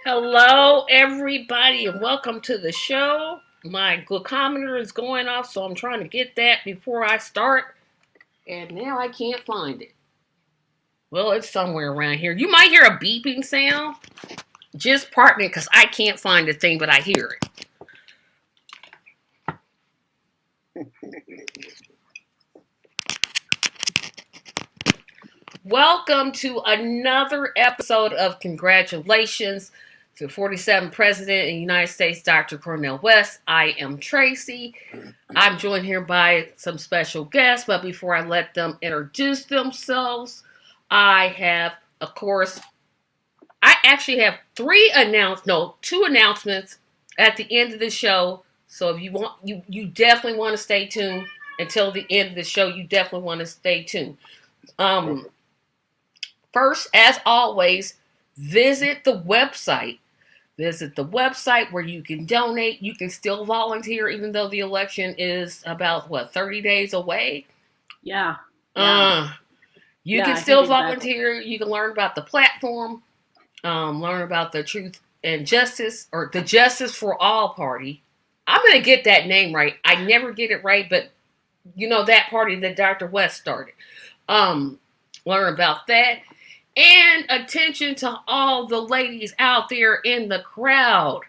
Hello, everybody, and welcome to the show. My glucometer is going off, so I'm trying to get that before I start, and now I can't find it. Well, it's somewhere around here. You might hear a beeping sound. Just pardon me, because I can't find the thing, but I hear it. Welcome to another episode of Congratulations to 47th President of the United States, Dr. Cornel West. I am Tracy. I'm joined here by some special guests, but before I let them introduce themselves, I have, of course, I actually have two announcements at the end of the show. So if you want, you definitely want to stay tuned until the end of the show. You definitely want to stay tuned. Um, First, as always, visit the website. Visit the website where you can donate. You can still volunteer, even though the election is about 30 days away. Yeah. Uh, you Yeah, can I still think exactly. volunteer. You can learn about the platform, learn about the Truth and Justice, or the Justice for All Party. I'm going to get that name right. I never get it right, but that party that Dr. West started. Um, Learn about that. And attention to all the ladies out there in the crowd.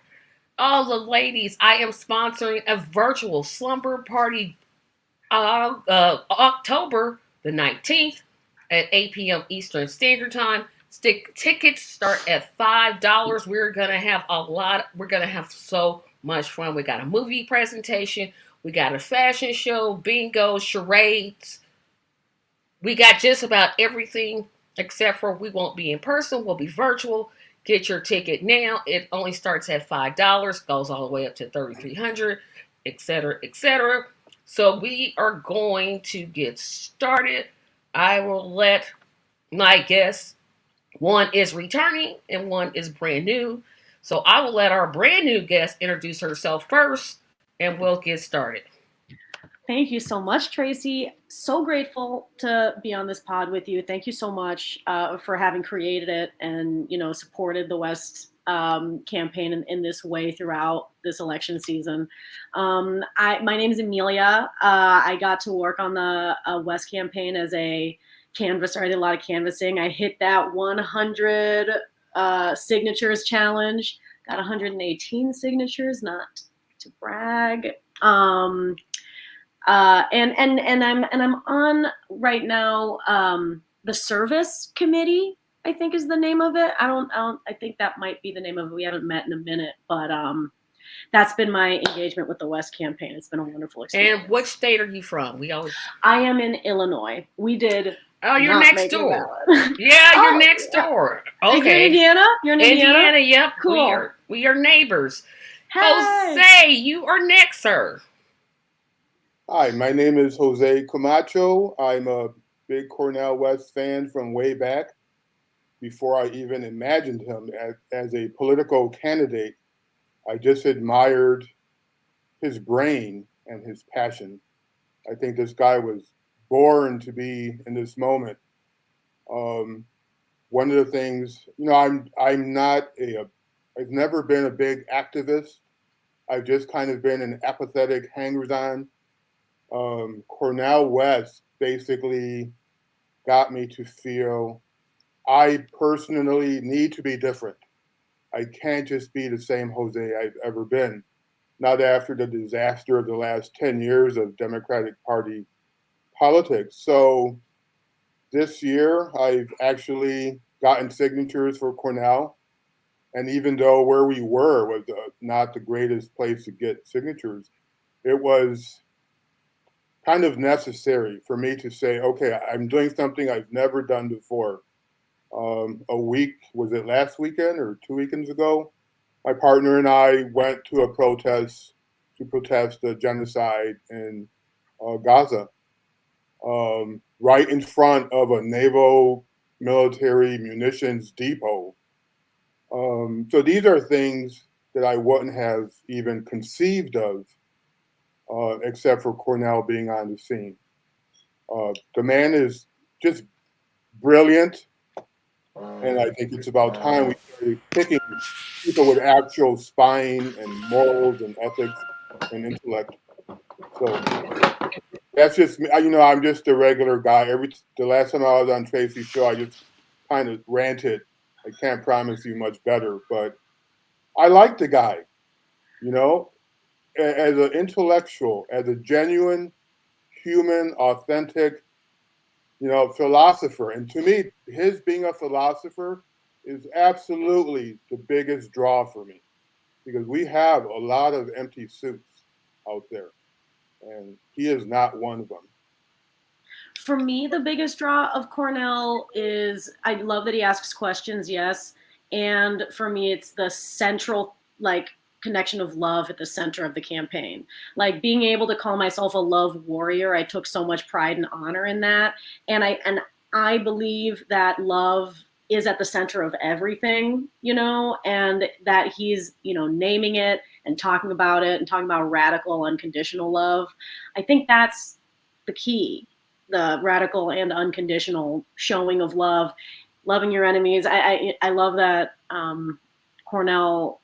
All the ladies, I am sponsoring a virtual slumber party October the 19th at 8 p.m. Eastern Standard Time. Tickets start at $5. We're gonna have so much fun. We got a movie presentation, we got a fashion show, bingo, charades. We got just about everything except for we won't be in person, we'll be virtual. Get your ticket now. It only starts at $5, goes all the way up to $3,300, etc., etc. So we are going to get started. I will let my guests, one is returning and one is brand new. So I will let our brand new guest introduce herself first and we'll get started. Thank you so much, Tracy. So grateful to be on this pod with you. Thank you so much for having created it and supported the West campaign in this way throughout this election season. My name is Amelia. I got to work on the West campaign as a canvasser. I did a lot of canvassing. I hit that 100 signatures challenge. Got 118 signatures, not to brag. And I'm on right now the service committee, I think is the name of it. I think that might be the name of it. We haven't met in a minute, but that's been my engagement with the West campaign. It's been a wonderful experience. And which state are you from? I am in Illinois. We did. Oh, you're next door. Yeah, you're next door. Okay. You're in Indiana? You're in Indiana, yep. Cool. We are neighbors. Hey. Jose, you are next, sir. Hi, my name is Jose Camacho. I'm a big Cornel West fan from way back, before I even imagined him as a political candidate. I just admired his brain and his passion. I think this guy was born to be in this moment. One of the things, I've never been a big activist. I've just kind of been an apathetic hangers-on. Cornel West basically got me to feel I personally need to be different. I can't just be the same Jose I've ever been. Not after the disaster of the last 10 years of Democratic Party politics. So this year, I've actually gotten signatures for Cornel. And even though where we were was not the greatest place to get signatures, it was kind of necessary for me to say, okay, I'm doing something I've never done before. Was it last weekend or 2 weekends ago? My partner and I went to a protest to protest the genocide in Gaza, right in front of a naval military munitions depot. So these are things that I wouldn't have even conceived of except for Cornel being on the scene. The man is just brilliant, and I think it's about time we started picking people with actual spine and morals and ethics and intellect. So that's just me. I'm just a regular guy. The last time I was on Tracy's show, I just kind of ranted. I can't promise you much better, but I like the guy. As an intellectual, as a genuine, human, authentic, philosopher. And to me, his being a philosopher is absolutely the biggest draw for me, because we have a lot of empty suits out there, and he is not one of them. For me, the biggest draw of Cornel is I love that he asks questions, yes. And for me, it's the central, connection of love at the center of the campaign. Like being able to call myself a love warrior, I took so much pride and honor in that. And I believe that love is at the center of everything, and that he's, naming it and talking about it and talking about radical, unconditional love. I think that's the key. The radical and unconditional showing of love, loving your enemies. I love that Cornel,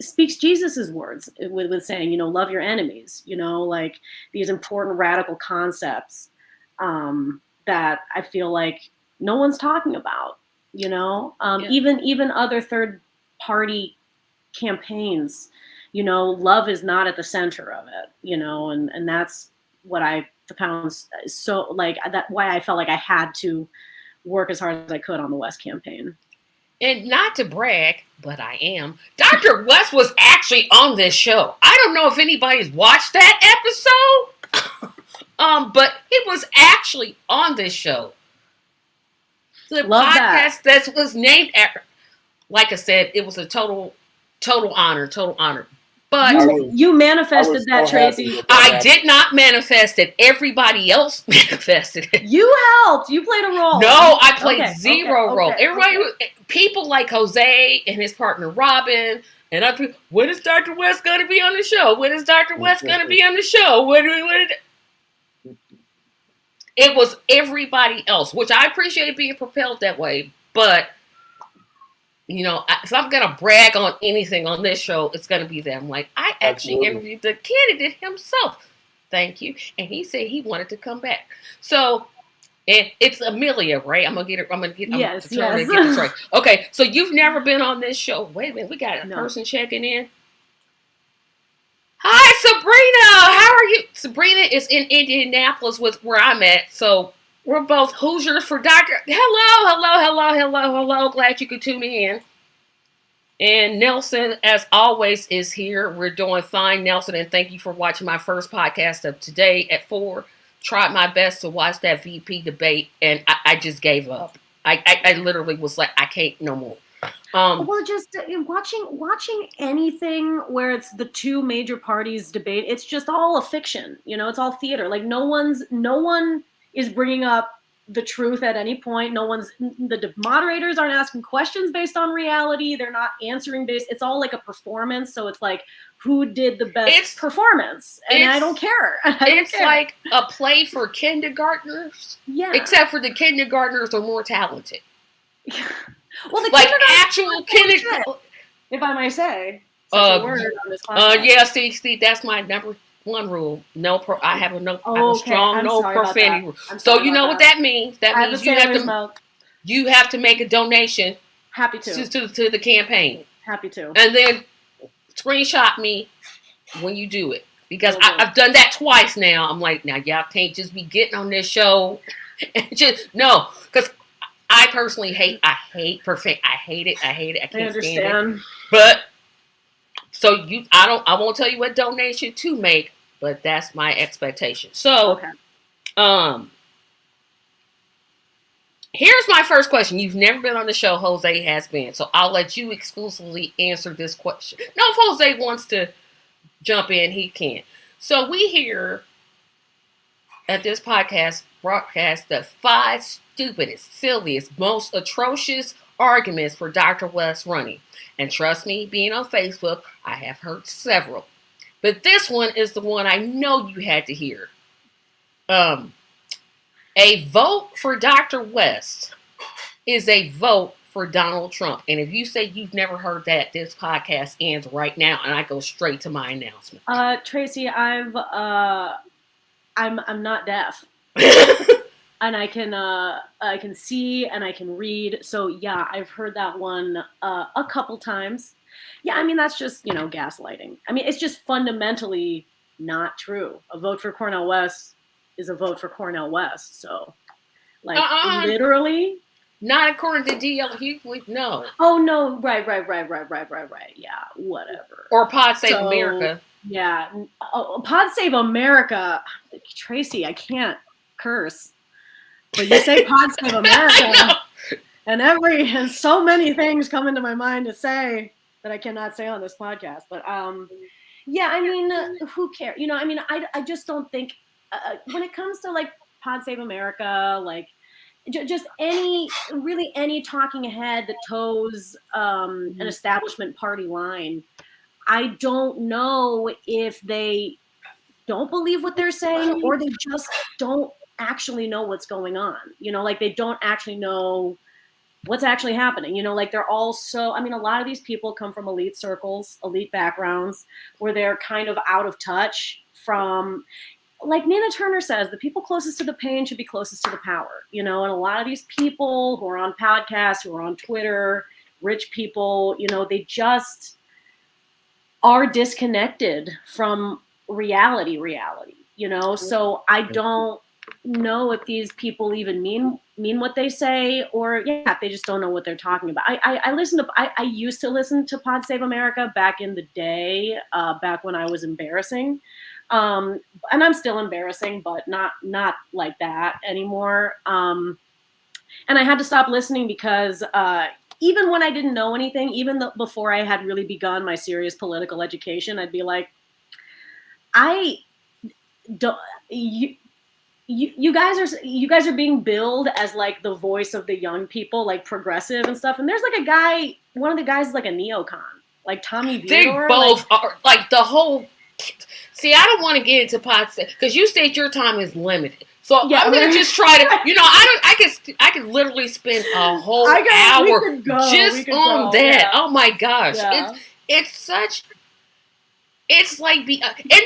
speaks Jesus's words with saying, love your enemies, like these important radical concepts that I feel like no one's talking about, even other third party campaigns, love is not at the center of it, and that's what I found so why I felt like I had to work as hard as I could on the West campaign. And not to brag, but I am. Dr. West was actually on this show. I don't know if anybody's watched that episode, but he was actually on this show. The Love podcast that was named after. Like I said, it was a total honor. But you manifested that, Tracy. I did not manifest it. Everybody else manifested it. You helped. You played a role. No, I played zero role. Everybody, people like Jose and his partner Robin and other people. When is Dr. West going to be on the show? When is Dr. West going to be on the show? It was everybody else, which I appreciate being propelled that way. But if I'm going to brag on anything on this show, it's going to be them. Like, I actually interviewed the candidate himself. Thank you. And he said he wanted to come back. So, it's Amelia, right? I'm going to get yes. this right. Okay, so you've never been on this show. Wait a minute. We got a person checking in. Hi, Sabrina. How are you? Sabrina is in Indianapolis with where I'm at. So, we're both Hoosiers for Dr. Hello. Glad you could tune in. And Nelson, as always, is here. We're doing fine, Nelson, and thank you for watching my first podcast of today at 4. Tried my best to watch that VP debate, and I just gave up. I literally was like, I can't no more. Well, just watching anything where it's the two major parties debate, it's just all a fiction. It's all theater. Like no one is bringing up the truth at any point. The moderators aren't asking questions based on reality. They're not answering it's all like a performance. So it's like, who did the best performance? And I don't care. It's like a play for kindergartners. Yeah. Except for the kindergartners are more talented. Well, the like actual kindergarten, if I may say. Such a word on this podcast. Yeah, see, that's my number one rule. I have a strong no profanity rule. So you know what that means? That means you have to make a donation. Happy to the campaign. Happy to. And then screenshot me when you do it, because I've done that twice now. I'm like, now y'all can't just be getting on this show and just because I personally hate perfect. I hate it. I can't stand it. But so I won't tell you what donation to make, but that's my expectation. So, here's my first question. You've never been on the show. Jose has been. So I'll let you exclusively answer this question. Now, if Jose wants to jump in, he can. So we hear at this broadcast the 5 stupidest, silliest, most atrocious arguments for Dr. West running. And trust me, being on Facebook, I have heard several. But this one is the one I know you had to hear. A vote for Dr. West is a vote for Donald Trump. And if you say you've never heard that, this podcast ends right now, and I go straight to my announcement. Tracy, I'm not deaf. And I can see and I can read. So yeah, I've heard that one a couple times. Yeah, I mean that's just gaslighting. I mean it's just fundamentally not true. A vote for Cornel West is a vote for Cornel West. So like literally. Not according to D.L. Hughley, no. Oh no, right. Yeah, whatever. Or Pod Save America. Yeah, Pod Save America. Tracy, I can't curse. But you say Pod Save America, and so many things come into my mind to say that I cannot say on this podcast. But yeah, I mean, who cares? I mean, I just don't think when it comes to like Pod Save America, like just any talking head that toes an establishment party line, I don't know if they don't believe what they're saying or they just don't actually know what's going on. Like they don't actually know what's actually happening. Like they're all so, I mean, a lot of these people come from elite circles, elite backgrounds, where they're kind of out of touch from, like Nina Turner says, the people closest to the pain should be closest to the power, and a lot of these people who are on podcasts, who are on Twitter, rich people, they just are disconnected from reality, so I don't know if these people even mean what they say, or if they just don't know what they're talking about. I used to listen to Pod Save America back in the day, back when I was embarrassing, and I'm still embarrassing, but not like that anymore. And I had to stop listening because even when I didn't know anything, even before I had really begun my serious political education, I'd be like, you guys are being billed as like the voice of the young people, like progressive and stuff. And there's like a guy, one of the guys is like a neocon, like Tommy Vietor. They both are like the whole. See, I don't want to get into because you said your time is limited. So yeah, I'm gonna just try to, I could literally spend a whole hour just on that. Yeah. Oh my gosh, yeah. It's like and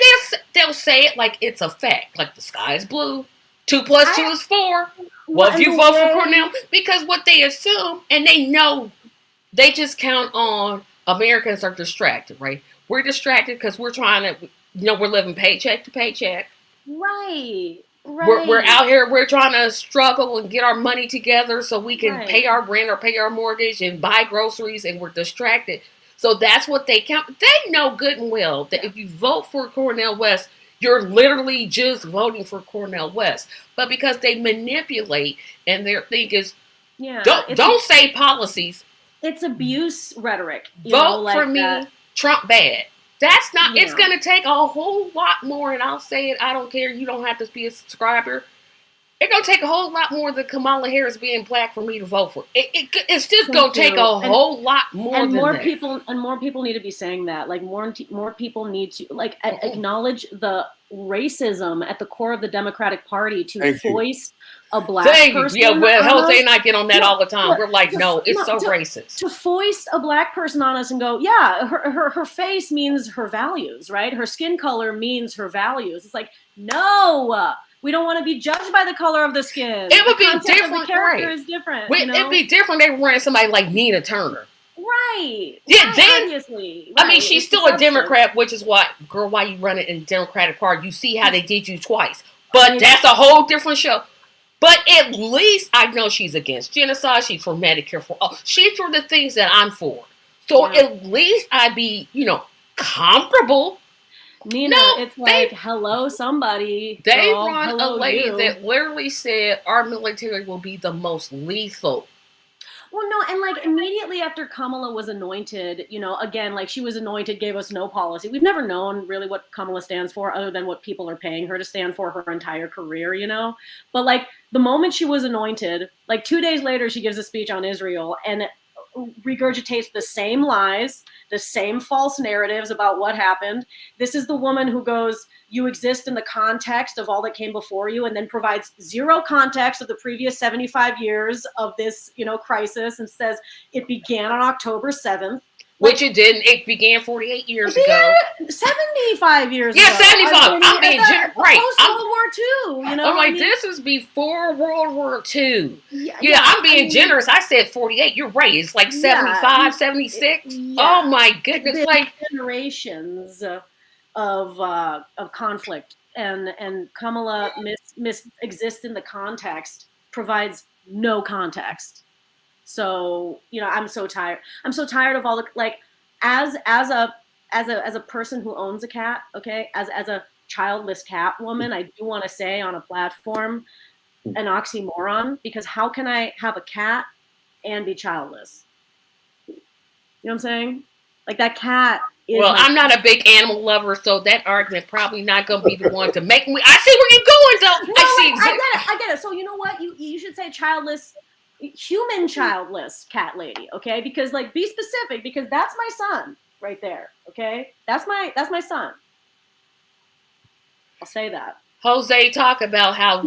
they'll say it like it's a fact, like the sky is blue, 2 + 2 is 4. Well, if you vote for Cornel, because what they assume, and they know, they just count on Americans are distracted, right? We're distracted because we're trying to, we're living paycheck to paycheck. Right. We're out here, we're trying to struggle and get our money together so we can pay our rent or pay our mortgage and buy groceries, and we're distracted. So that's what they count. They know good and well that if you vote for Cornel West, you're literally just voting for Cornel West. But because they manipulate and their thing is, don't say policies. It's abuse rhetoric. Vote for me, Trump bad. That's not, it's going to take a whole lot more, and I'll say it, I don't care, you don't have to be a subscriber. It's going to take a whole lot more than Kamala Harris being black for me to vote for. It's just going to take a whole lot more than that. And more people need to be saying that. Like, more people need to, like, acknowledge the racism at the core of the Democratic Party to voice a black person. Yeah, well, hell, they not get on that all the time. We're like, it's so racist. To foist a black person on us and go, yeah, her face means her values, right? Her skin color means her values. It's like, no, we don't want to be judged by the color of the skin. It would be different. The character is different. It'd be different. They were running somebody like Nina Turner. Right. Yeah. Right, then, obviously. I mean, she's still a Democrat, which is why you run it in the Democratic Party. You see how they did you twice. But that's a whole different show. But at least I know she's against genocide. She's for Medicare for all. She's for the things that I'm for. So at least I'd be, comparable. Nina, it's like, hello, somebody. They run a lady that literally said our military will be the most lethal. Well, no, and like immediately after Kamala was anointed, again, like she was anointed, gave us no policy. We've never known really what Kamala stands for other than what people are paying her to stand for her entire career, But like the moment she was anointed, like 2 days later, she gives a speech on Israel. And regurgitates the same lies, the same false narratives about what happened. This is the woman who goes, you exist in the context of all that came before you, and then provides zero context of the previous 75 years of this, crisis, and says it began on October 7th. Which it didn't. It began 48 years ago. 75 years ago. Yeah, 75. I'm being right. Post-World War II, I'm like, this was before World War II. Yeah, I'm being generous. I said 48. You're right. It's like 75, 76. Oh my goodness. Like generations of conflict. And Kamala exists in the context, provides no context. So, I'm so tired. I'm so tired of all the, like, as a person who owns a cat, okay, as a childless cat woman, I do want to say on a platform, an oxymoron, because how can I have a cat and be childless? You know what I'm saying? Like, that cat is. Well, I'm not a big animal lover, so that argument probably not going to be the one to make me. I see where you're going, though. I get it. So you know what? You should say childless. Human childless cat lady, okay? Because, like, be specific, because that's my son right there, okay? That's my son. I'll say that. Jose, talk about how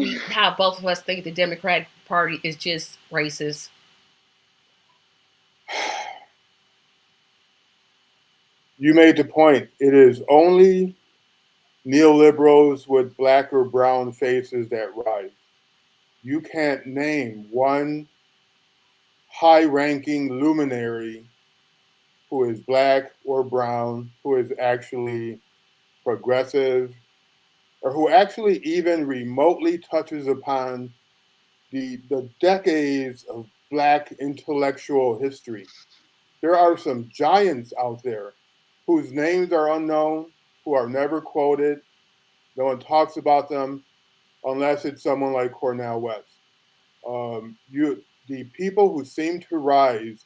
both of us think the Democratic Party is just racist. You made the point. It is only neoliberals with black or brown faces that rise. You can't name one high-ranking luminary who is black or brown, who is actually progressive, or who actually even remotely touches upon the decades of black intellectual history. There are some giants out there whose names are unknown, who are never quoted. No one talks about them unless it's someone like Cornel West. The people who seem to rise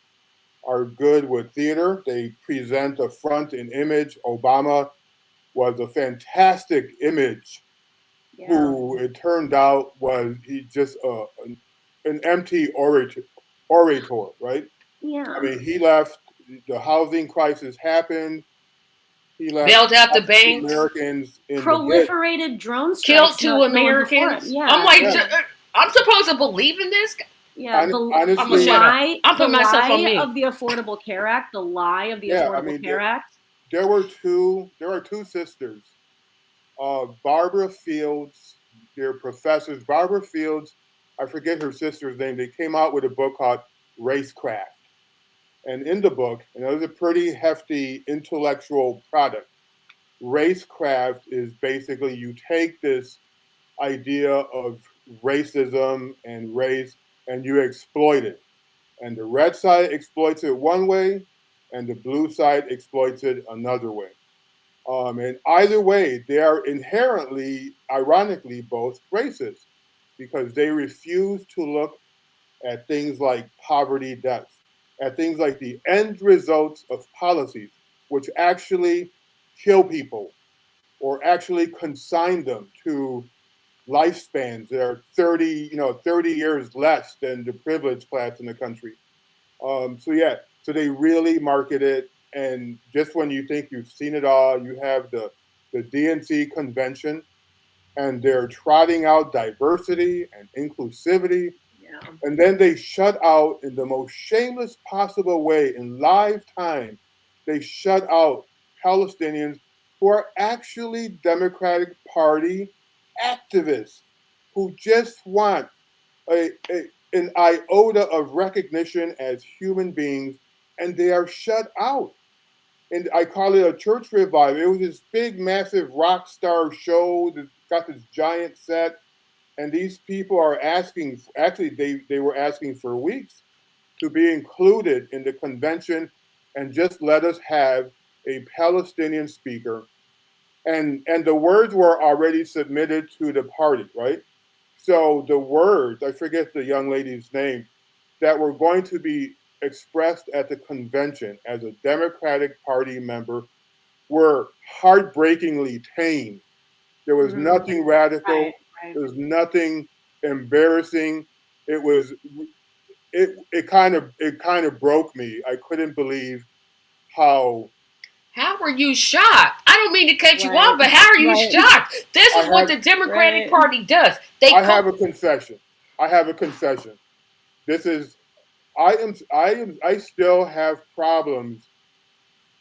are good with theater. They present a front and image. Obama was a fantastic image, who it turned out was he just an empty orator, right? Yeah. I mean, he left. The housing crisis happened. He left. Bailed out the banks. Americans in proliferated drone strikes. Killed 2 Americans. Yeah. I'm like, I'm supposed to believe in this? Yeah, honestly, I'm putting myself on mute. Of the Affordable Care Act, the lie of the Affordable Care Act. There are two sisters, Barbara Fields. They're professors. Barbara Fields, I forget her sister's name. They came out with a book called Racecraft. And in the book, and it was a pretty hefty intellectual product, Racecraft is basically you take this idea of racism and race and you exploit it. And the red side exploits it one way, and the blue side exploits it another way. And either way, they are inherently, ironically, both racist because they refuse to look at things like poverty deaths, at things like the end results of policies, which actually kill people or actually consign them to lifespans that are 30 years less than the privileged class in the country. So they really market it. And just when you think you've seen it all, you have the DNC convention, and they're trotting out diversity and inclusivity. Yeah. And then they shut out, in the most shameless possible way, in live time, they shut out Palestinians who are actually Democratic Party activists who just want an iota of recognition as human beings, and they are shut out. And I call it a church revival. It was this big, massive rock star show that got this giant set, and these people are asking, actually, they were asking for weeks to be included in the convention and just let us have a Palestinian speaker. And the words were already submitted to the party, right? So the words, I forget the young lady's name, that were going to be expressed at the convention as a Democratic Party member were heartbreakingly tame. There was nothing radical. Right. There was nothing embarrassing. It was it kind of broke me. I couldn't believe how How are you shocked? I don't mean to cut you Right. off, but how are you Right. shocked? This I is what have the Democratic Right. Party does. They I have co- a confession. I have a confession. This is I still have problems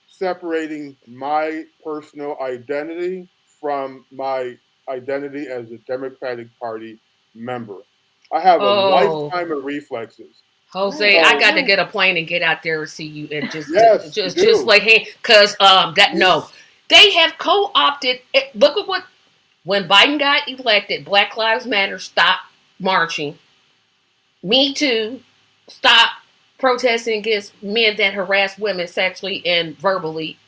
separating my personal identity from my identity as a Democratic Party member. I have a Oh, lifetime of reflexes. Right. Jose, I So got to Right. get a plane and get out there and see you and yes, you just do. like hey, cause that You, no, they have co-opted. Look at what when Biden got elected, Black Lives Matter stopped marching. Me Too stopped protesting against men that harass women sexually and verbally.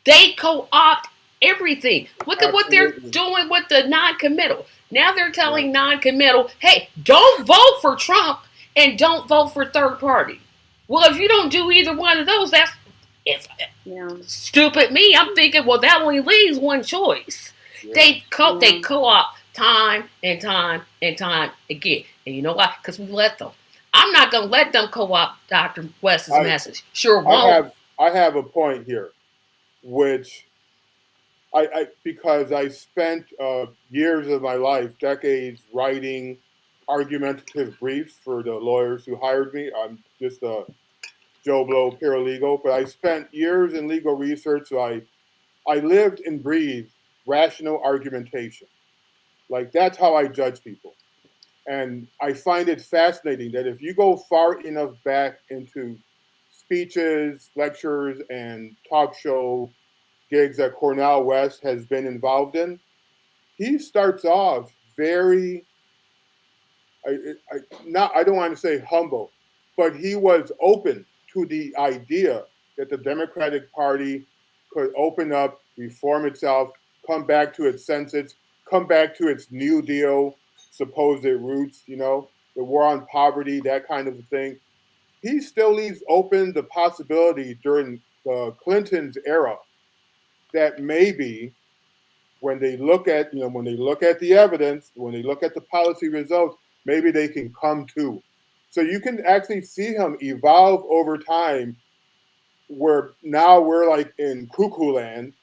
They co-opt everything. Look at what they're absolutely. doing with the non-committal. Now they're Right. telling non-committal, hey, don't vote for Trump and don't vote for third party. Well, if you don't do either one of those, that's if Yeah. stupid me. I'm thinking, well, that only leaves one choice. Yeah. They Yeah. co-opt time and time and time again. And you know why? Because we let them. I'm not gonna let them co-opt Dr. West's I message. Sure I won't. have I have a point here, which I because I spent years of my life, decades, writing argumentative briefs for the lawyers who hired me. I'm just a Joe Blow paralegal, but I spent years in legal research. So I lived and breathed rational argumentation. Like that's how I judge people. And I find it fascinating that if you go far enough back into speeches, lectures, and talk show gigs that Cornel West has been involved in, he starts off very, I, I don't want to say humble, but he was open to the idea that the Democratic Party could open up, reform itself, come back to its senses, come back to its New Deal supposed roots, the war on poverty, that kind of thing. He still leaves open the possibility during the Clinton's era that maybe when they look at the evidence, when they look at the policy results, maybe they can come to. So you can actually see him evolve over time where now we're like in cuckoo land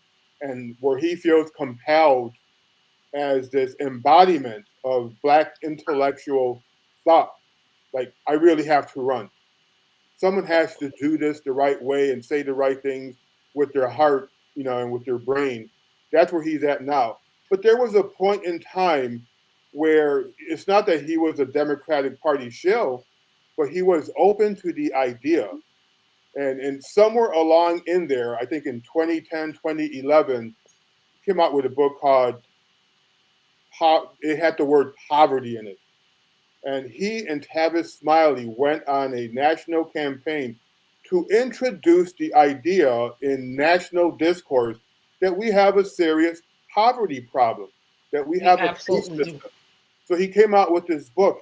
and where he feels compelled as this embodiment of black intellectual thought. Like, I really have to run. Someone has to do this the right way and say the right things with their heart, and with their brain. That's where he's at now. But there was a point in time where it's not that he was a Democratic Party shill, but he was open to the idea. And somewhere along in there, I think in 2010, 2011, he came out with a book called, it had the word poverty in it. And he and Tavis Smiley went on a national campaign to introduce the idea in national discourse that we have a serious poverty problem, that we We have a food absolutely do. system. So he came out with this book,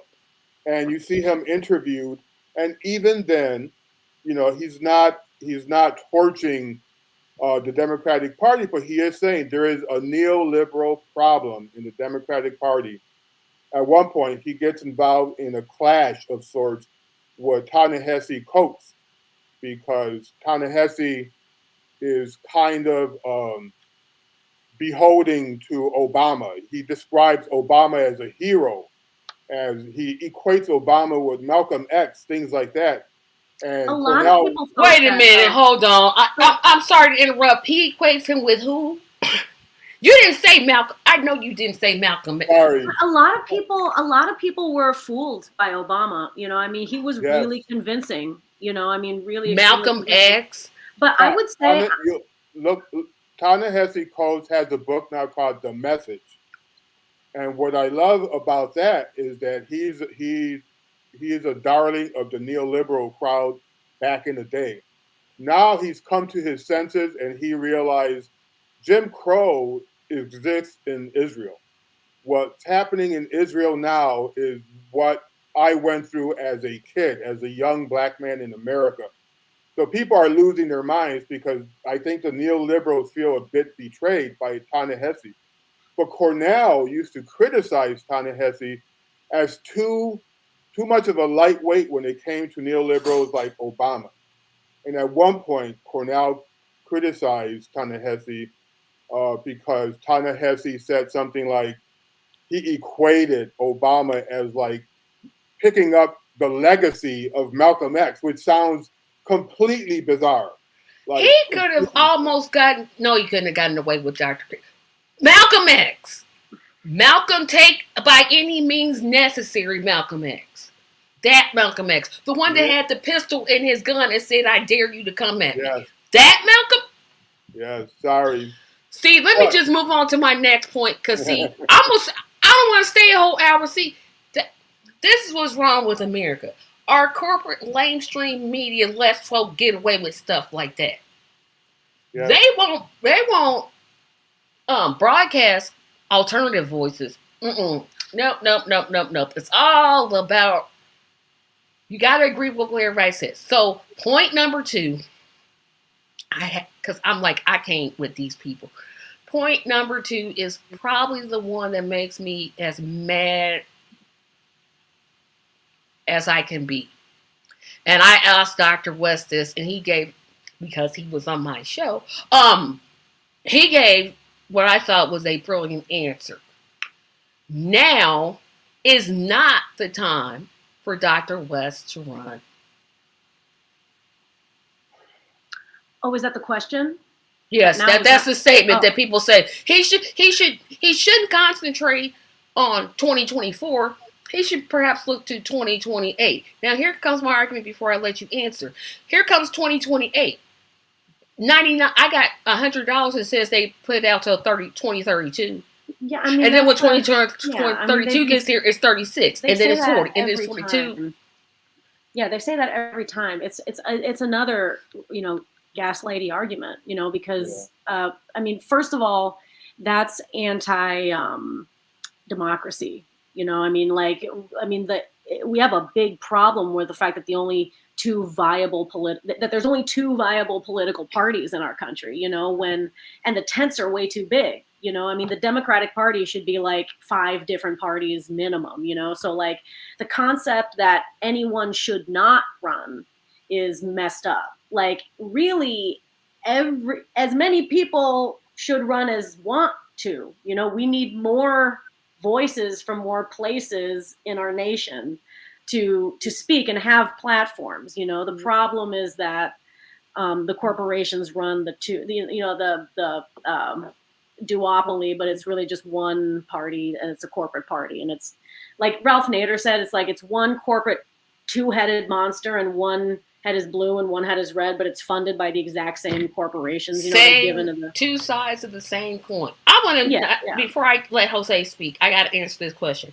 and you see him interviewed, and even then, he's not torching the Democratic Party, but he is saying there is a neoliberal problem in the Democratic Party. At one point, he gets involved in a clash of sorts with Ta-Nehisi Coates because Ta-Nehisi is kind of beholding to Obama. He describes Obama as a hero, as he equates Obama with Malcolm X, things like that. A And lot of Cornell, people felt Wait a that minute, though. hold on. So I'm sorry to interrupt. He equates him with who? You didn't say Malcolm. I know you didn't say Malcolm. sorry, a lot of people were fooled by Obama. I mean, he was really yes, convincing. I mean, really extremely Malcolm convincing. X. But I would say, Look, Ta-Nehisi Coates has a book now called The Message. And what I love about that is that he is a darling of the neoliberal crowd back in the day. Now he's come to his senses and he realized Jim Crow exists in Israel. What's happening in Israel now is what I went through as a kid, as a young black man in America. So people are losing their minds because I think the neoliberals feel a bit betrayed by Ta-Nehisi. But Cornell used to criticize Ta-Nehisi as too too much of a lightweight when it came to neoliberals like Obama. And at one point, Cornel criticized Ta-Nehisi because Ta-Nehisi said something like he equated Obama as like picking up the legacy of Malcolm X, which sounds completely bizarre. Like, He could have almost gotten, no, he couldn't have gotten away with Dr. Malcolm X. Malcolm, take by any means necessary Malcolm X. That Malcolm X. The one that had the pistol in his gun and said, I dare you to come at me. That Malcolm? Yes, sorry. See, let me just move on to my next point. Because, see, I don't want to stay a whole hour. See, this is what's wrong with America. Our corporate lamestream media lets folk get away with stuff like that. Yeah. They won't broadcast alternative voices. Nope. It's all about, you got to agree with what everybody says. So point number 2, because I'm like, I can't with these people. Point number 2 is probably the one that makes me as mad as I can be. And I asked Dr. West this, and he gave, because he was on my show, he gave what I thought was a brilliant answer. Now is not the time for Dr. West to run. Oh, is that the question? Yes, that's the statement that people say. He shouldn't concentrate on 2024. He should perhaps look to 2028. Now, here comes my argument before I let you answer. Here comes 2028. 99. I got $100 that says they put it out till 2032. Yeah, I mean, and then when 2032 gets here, it's 36, and then it's 40, and then it's 22. Time. Yeah, they say that every time. It's another, gaslighty argument, because I mean, first of all, that's anti-democracy. We have a big problem with the fact that there's only two viable political parties in our country, and the tents are way too big. The Democratic Party should be like 5 different parties minimum, so like the concept that anyone should not run is messed up. Like, really, as many people should run as want to. We need more voices from more places in our nation to speak and have platforms. The problem is that the corporations run the duopoly, but it's really just one party, and it's a corporate party. And it's like Ralph Nader said, it's like it's one corporate 2-headed monster, and one head is blue and one head is red, but it's funded by the exact same corporations. Two sides of the same coin. I want to, before I let Jose speak, I got to answer this question.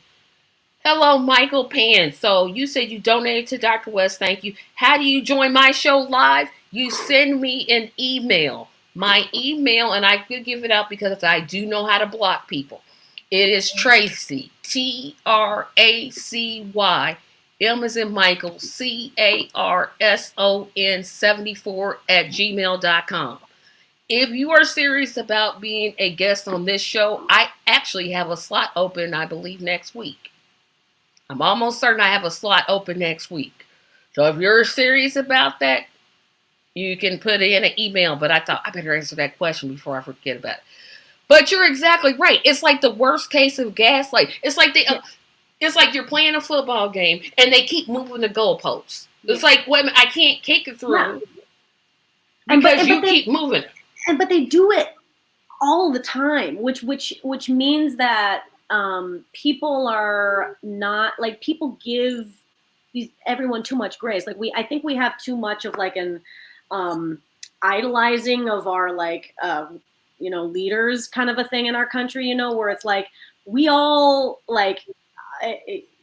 Hello, Michael Pan. So you said you donated to Dr. West. Thank you. How do you join my show live? You send me an email. My email, and I could give it out because I do know how to block people. It is Tracy, TRACY, M as in Michael, CARSON 74 @gmail.com. If you are serious about being a guest on this show, I actually have a slot open, I believe, next week. I'm almost certain I have a slot open next week. So if you're serious about that, you can put in an email, but I thought I better answer that question before I forget about it. But you're exactly right. It's like the worst case of gaslight. It's like it's like you're playing a football game and they keep moving the goalposts. It's like, wait a minute, I can't kick it through because you keep moving it. But they do it all the time, which means that people are not, like, people give everyone too much grace. Like, I think we have too much of like an idolizing of our leaders kind of a thing in our country, where it's like we all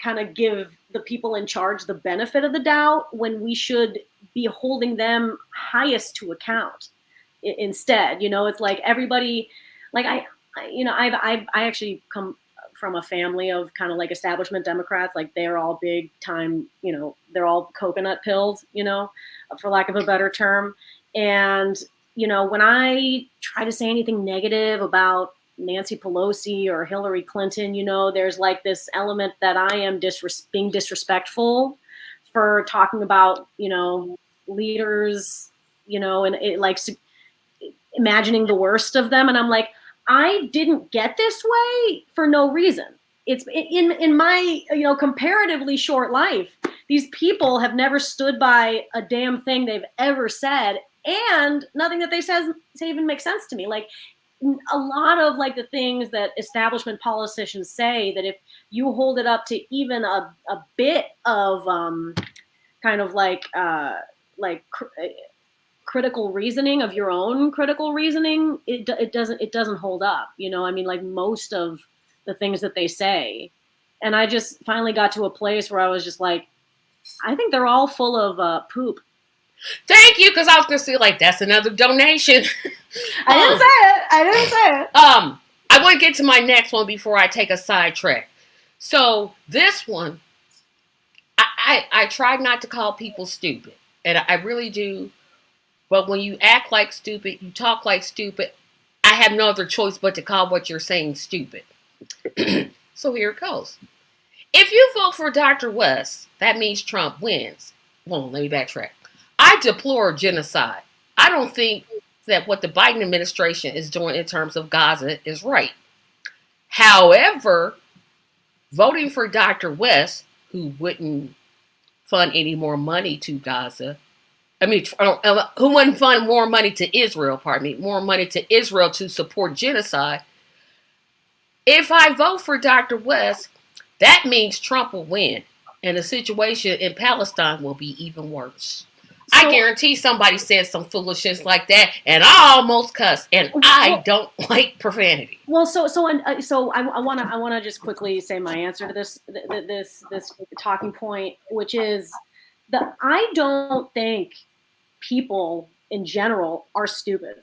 kind of give the people in charge the benefit of the doubt when we should be holding them highest to account instead. It's like everybody, like I actually come from a family of kind of like establishment Democrats. Like, they're all big time, they're all coconut pilled, for lack of a better term. And, when I try to say anything negative about, Nancy Pelosi or Hillary Clinton, there's like this element that I am being disrespectful for talking about, leaders, and imagining the worst of them. And I'm like, I didn't get this way for no reason. It's in my, comparatively short life, these people have never stood by a damn thing they've ever said, and nothing that they say even makes sense to me. Like, a lot of like the things that establishment politicians say, that if you hold it up to even a bit of kind of critical reasoning of your own critical reasoning, it doesn't hold up. Like most of the things that they say. And I just finally got to a place where I was just like, I think they're all full of poop. Thank you, because I was gonna say, like, that's another donation. I didn't say it. I want to get to my next one before I take a sidetrack. So this one, I try not to call people stupid, and I really do. But when you act like stupid, you talk like stupid, I have no other choice but to call what you're saying stupid. So here it goes. If you vote for Dr. West, that means Trump wins. Well, let me backtrack. I deplore genocide. I don't think that what the Biden administration is doing in terms of Gaza is right. However, voting for Dr. West, who wouldn't fund any more money to Gaza, who wouldn't fund more money to Israel, more money to Israel to support genocide. If I vote for Dr. West, that means Trump will win, and the situation in Palestine will be even worse. I guarantee somebody said some foolishness like that, and I almost cussed, and I don't like profanity. Well, so I wanna just quickly say my answer to this talking point, which is that I don't think people in general are stupid.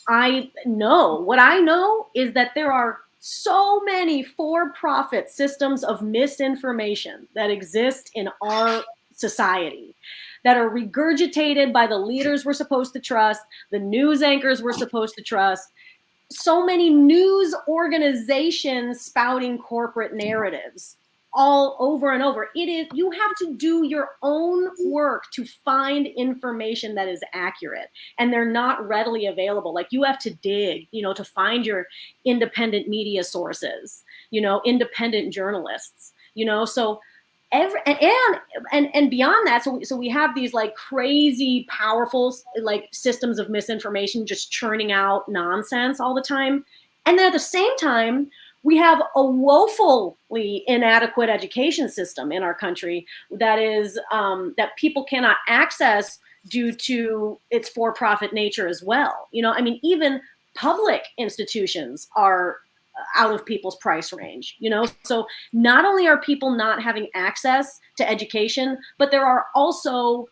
What I know is that there are so many for-profit systems of misinformation that exist in our society, that are regurgitated by the leaders we're supposed to trust, the news anchors we're supposed to trust, so many news organizations spouting corporate narratives all over and over. You have to do your own work to find information that is accurate, and they're not readily available. Like, you have to dig, to find your independent media sources, independent journalists, so and beyond that, so we have these like crazy powerful like systems of misinformation just churning out nonsense all the time, and then at the same time we have a woefully inadequate education system in our country that is that people cannot access due to its for-profit nature as well. Even public institutions are out of people's price range, so not only are people not having access to education, but there are also,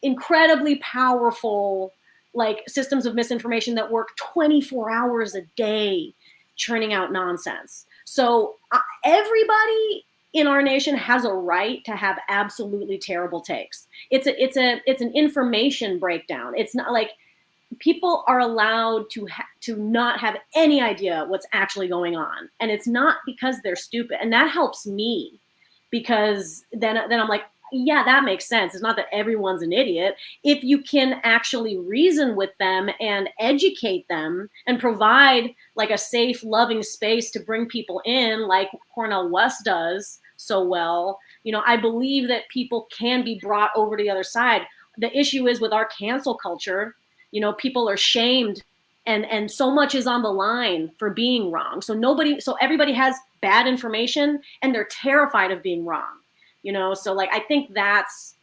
incredibly powerful like systems of misinformation that work 24 hours a day churning out nonsense. So everybody in our nation has a right to have absolutely terrible takes. It's an information breakdown. It's not like people are allowed to not have any idea what's actually going on, and it's not because they're stupid. And that helps me, because then I'm like, yeah, that makes sense. It's not that everyone's an idiot. If you can actually reason with them and educate them and provide like a safe, loving space to bring people in, like Cornel West does so well, I believe that people can be brought over to the other side. The issue is with our cancel culture, people are shamed, and so much is on the line for being wrong. So everybody has bad information, and they're terrified of being wrong. So like, I think that's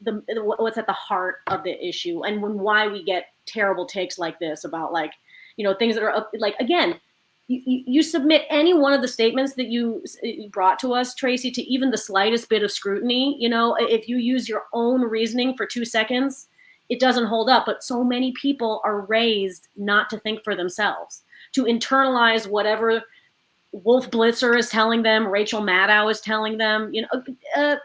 what's at the heart of the issue, and why we get terrible takes like this about like, things that are like, again, you submit any one of the statements that you brought to us, Tracy, to even the slightest bit of scrutiny, if you use your own reasoning for 2 seconds, it doesn't hold up. But so many people are raised not to think for themselves, to internalize whatever Wolf Blitzer is telling them, Rachel Maddow is telling them, the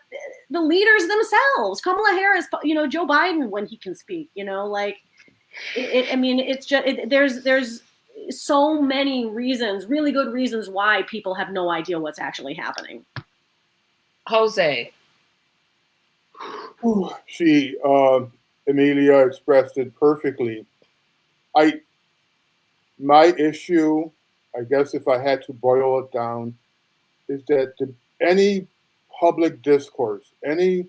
leaders themselves, Kamala Harris, Joe Biden when he can speak, it's just there's so many reasons, really good reasons why people have no idea what's actually happening. Jose. She, Emilia expressed it perfectly. My issue, I guess, if I had to boil it down, is that any public discourse, any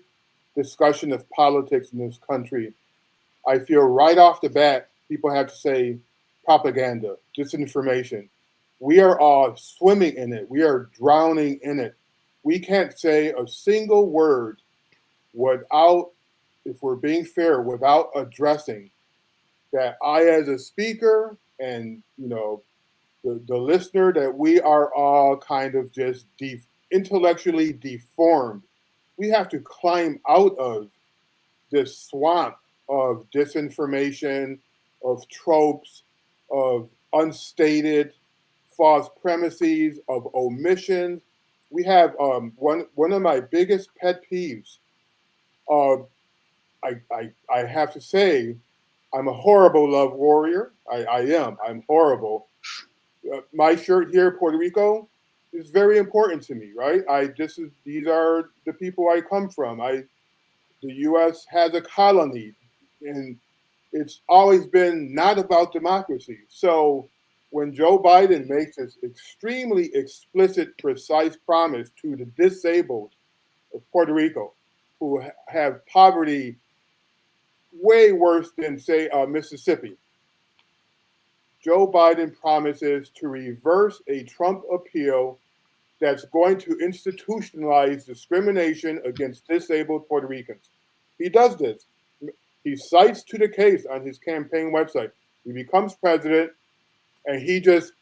discussion of politics in this country, I feel right off the bat, people have to say propaganda, disinformation. We are all swimming in it. We are drowning in it. We can't say a single word without, if we're being fair, without addressing that I, as a speaker, and the listener, that we are all kind of just intellectually deformed. We have to climb out of this swamp of disinformation, of tropes, of unstated false premises, of omissions. We have one of my biggest pet peeves. I have to say, I'm a horrible love warrior. I am. I'm horrible. My shirt here, Puerto Rico, is very important to me, right? These are the people I come from. The U.S. has a colony, and it's always been not about democracy. So when Joe Biden makes this extremely explicit, precise promise to the disabled of Puerto Rico, who have poverty way worse than, say, Mississippi, Joe Biden promises to reverse a Trump appeal that's going to institutionalize discrimination against disabled Puerto Ricans. He does this. He cites to the case on his campaign website. He becomes president, and he just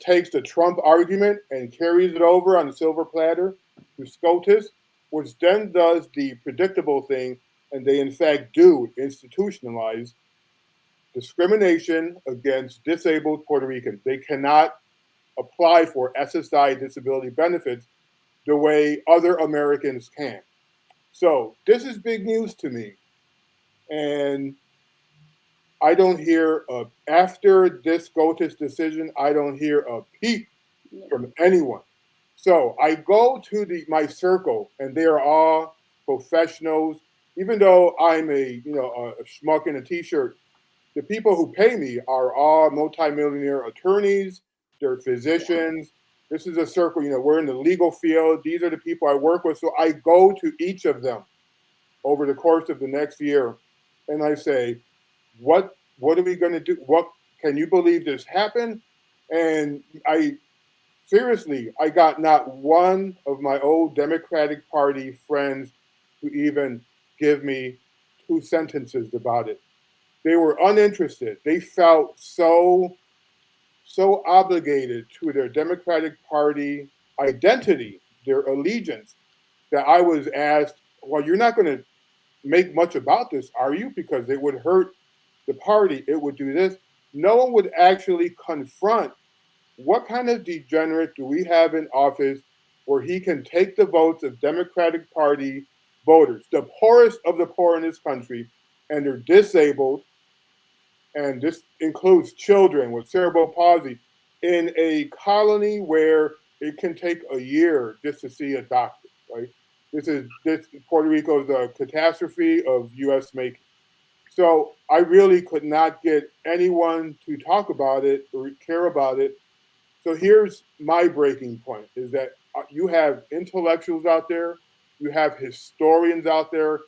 takes the Trump argument and carries it over on a silver platter to SCOTUS, which then does the predictable thing, and they in fact do institutionalize discrimination against disabled Puerto Ricans. They cannot apply for SSI disability benefits the way other Americans can. So this is big news to me. And I don't hear, after this SCOTUS decision, I don't hear a peep from anyone. So I go to my circle, and they are all professionals. Even though I'm a schmuck in a t-shirt, the people who pay me are all multimillionaire attorneys, they're physicians. This is a circle, we're in the legal field. These are the people I work with. So I go to each of them over the course of the next year, and I say, what are we going to do? What can you believe this happened? And I got not one of my old Democratic Party friends to even give me two sentences about it. They were uninterested. They felt so obligated to their Democratic Party identity, their allegiance, that I was asked, well, you're not going to make much about this, are you? Because it would hurt the party. It would do this. No one would actually confront what kind of degenerate do we have in office where he can take the votes of Democratic Party voters, the poorest of the poor in this country, and they're disabled, and this includes children with cerebral palsy, in a colony where it can take a year just to see a doctor, right? This Puerto Rico is a catastrophe of U.S. making. So I really could not get anyone to talk about it or care about it. So here's my breaking point: is that you have intellectuals out there, you have historians out there.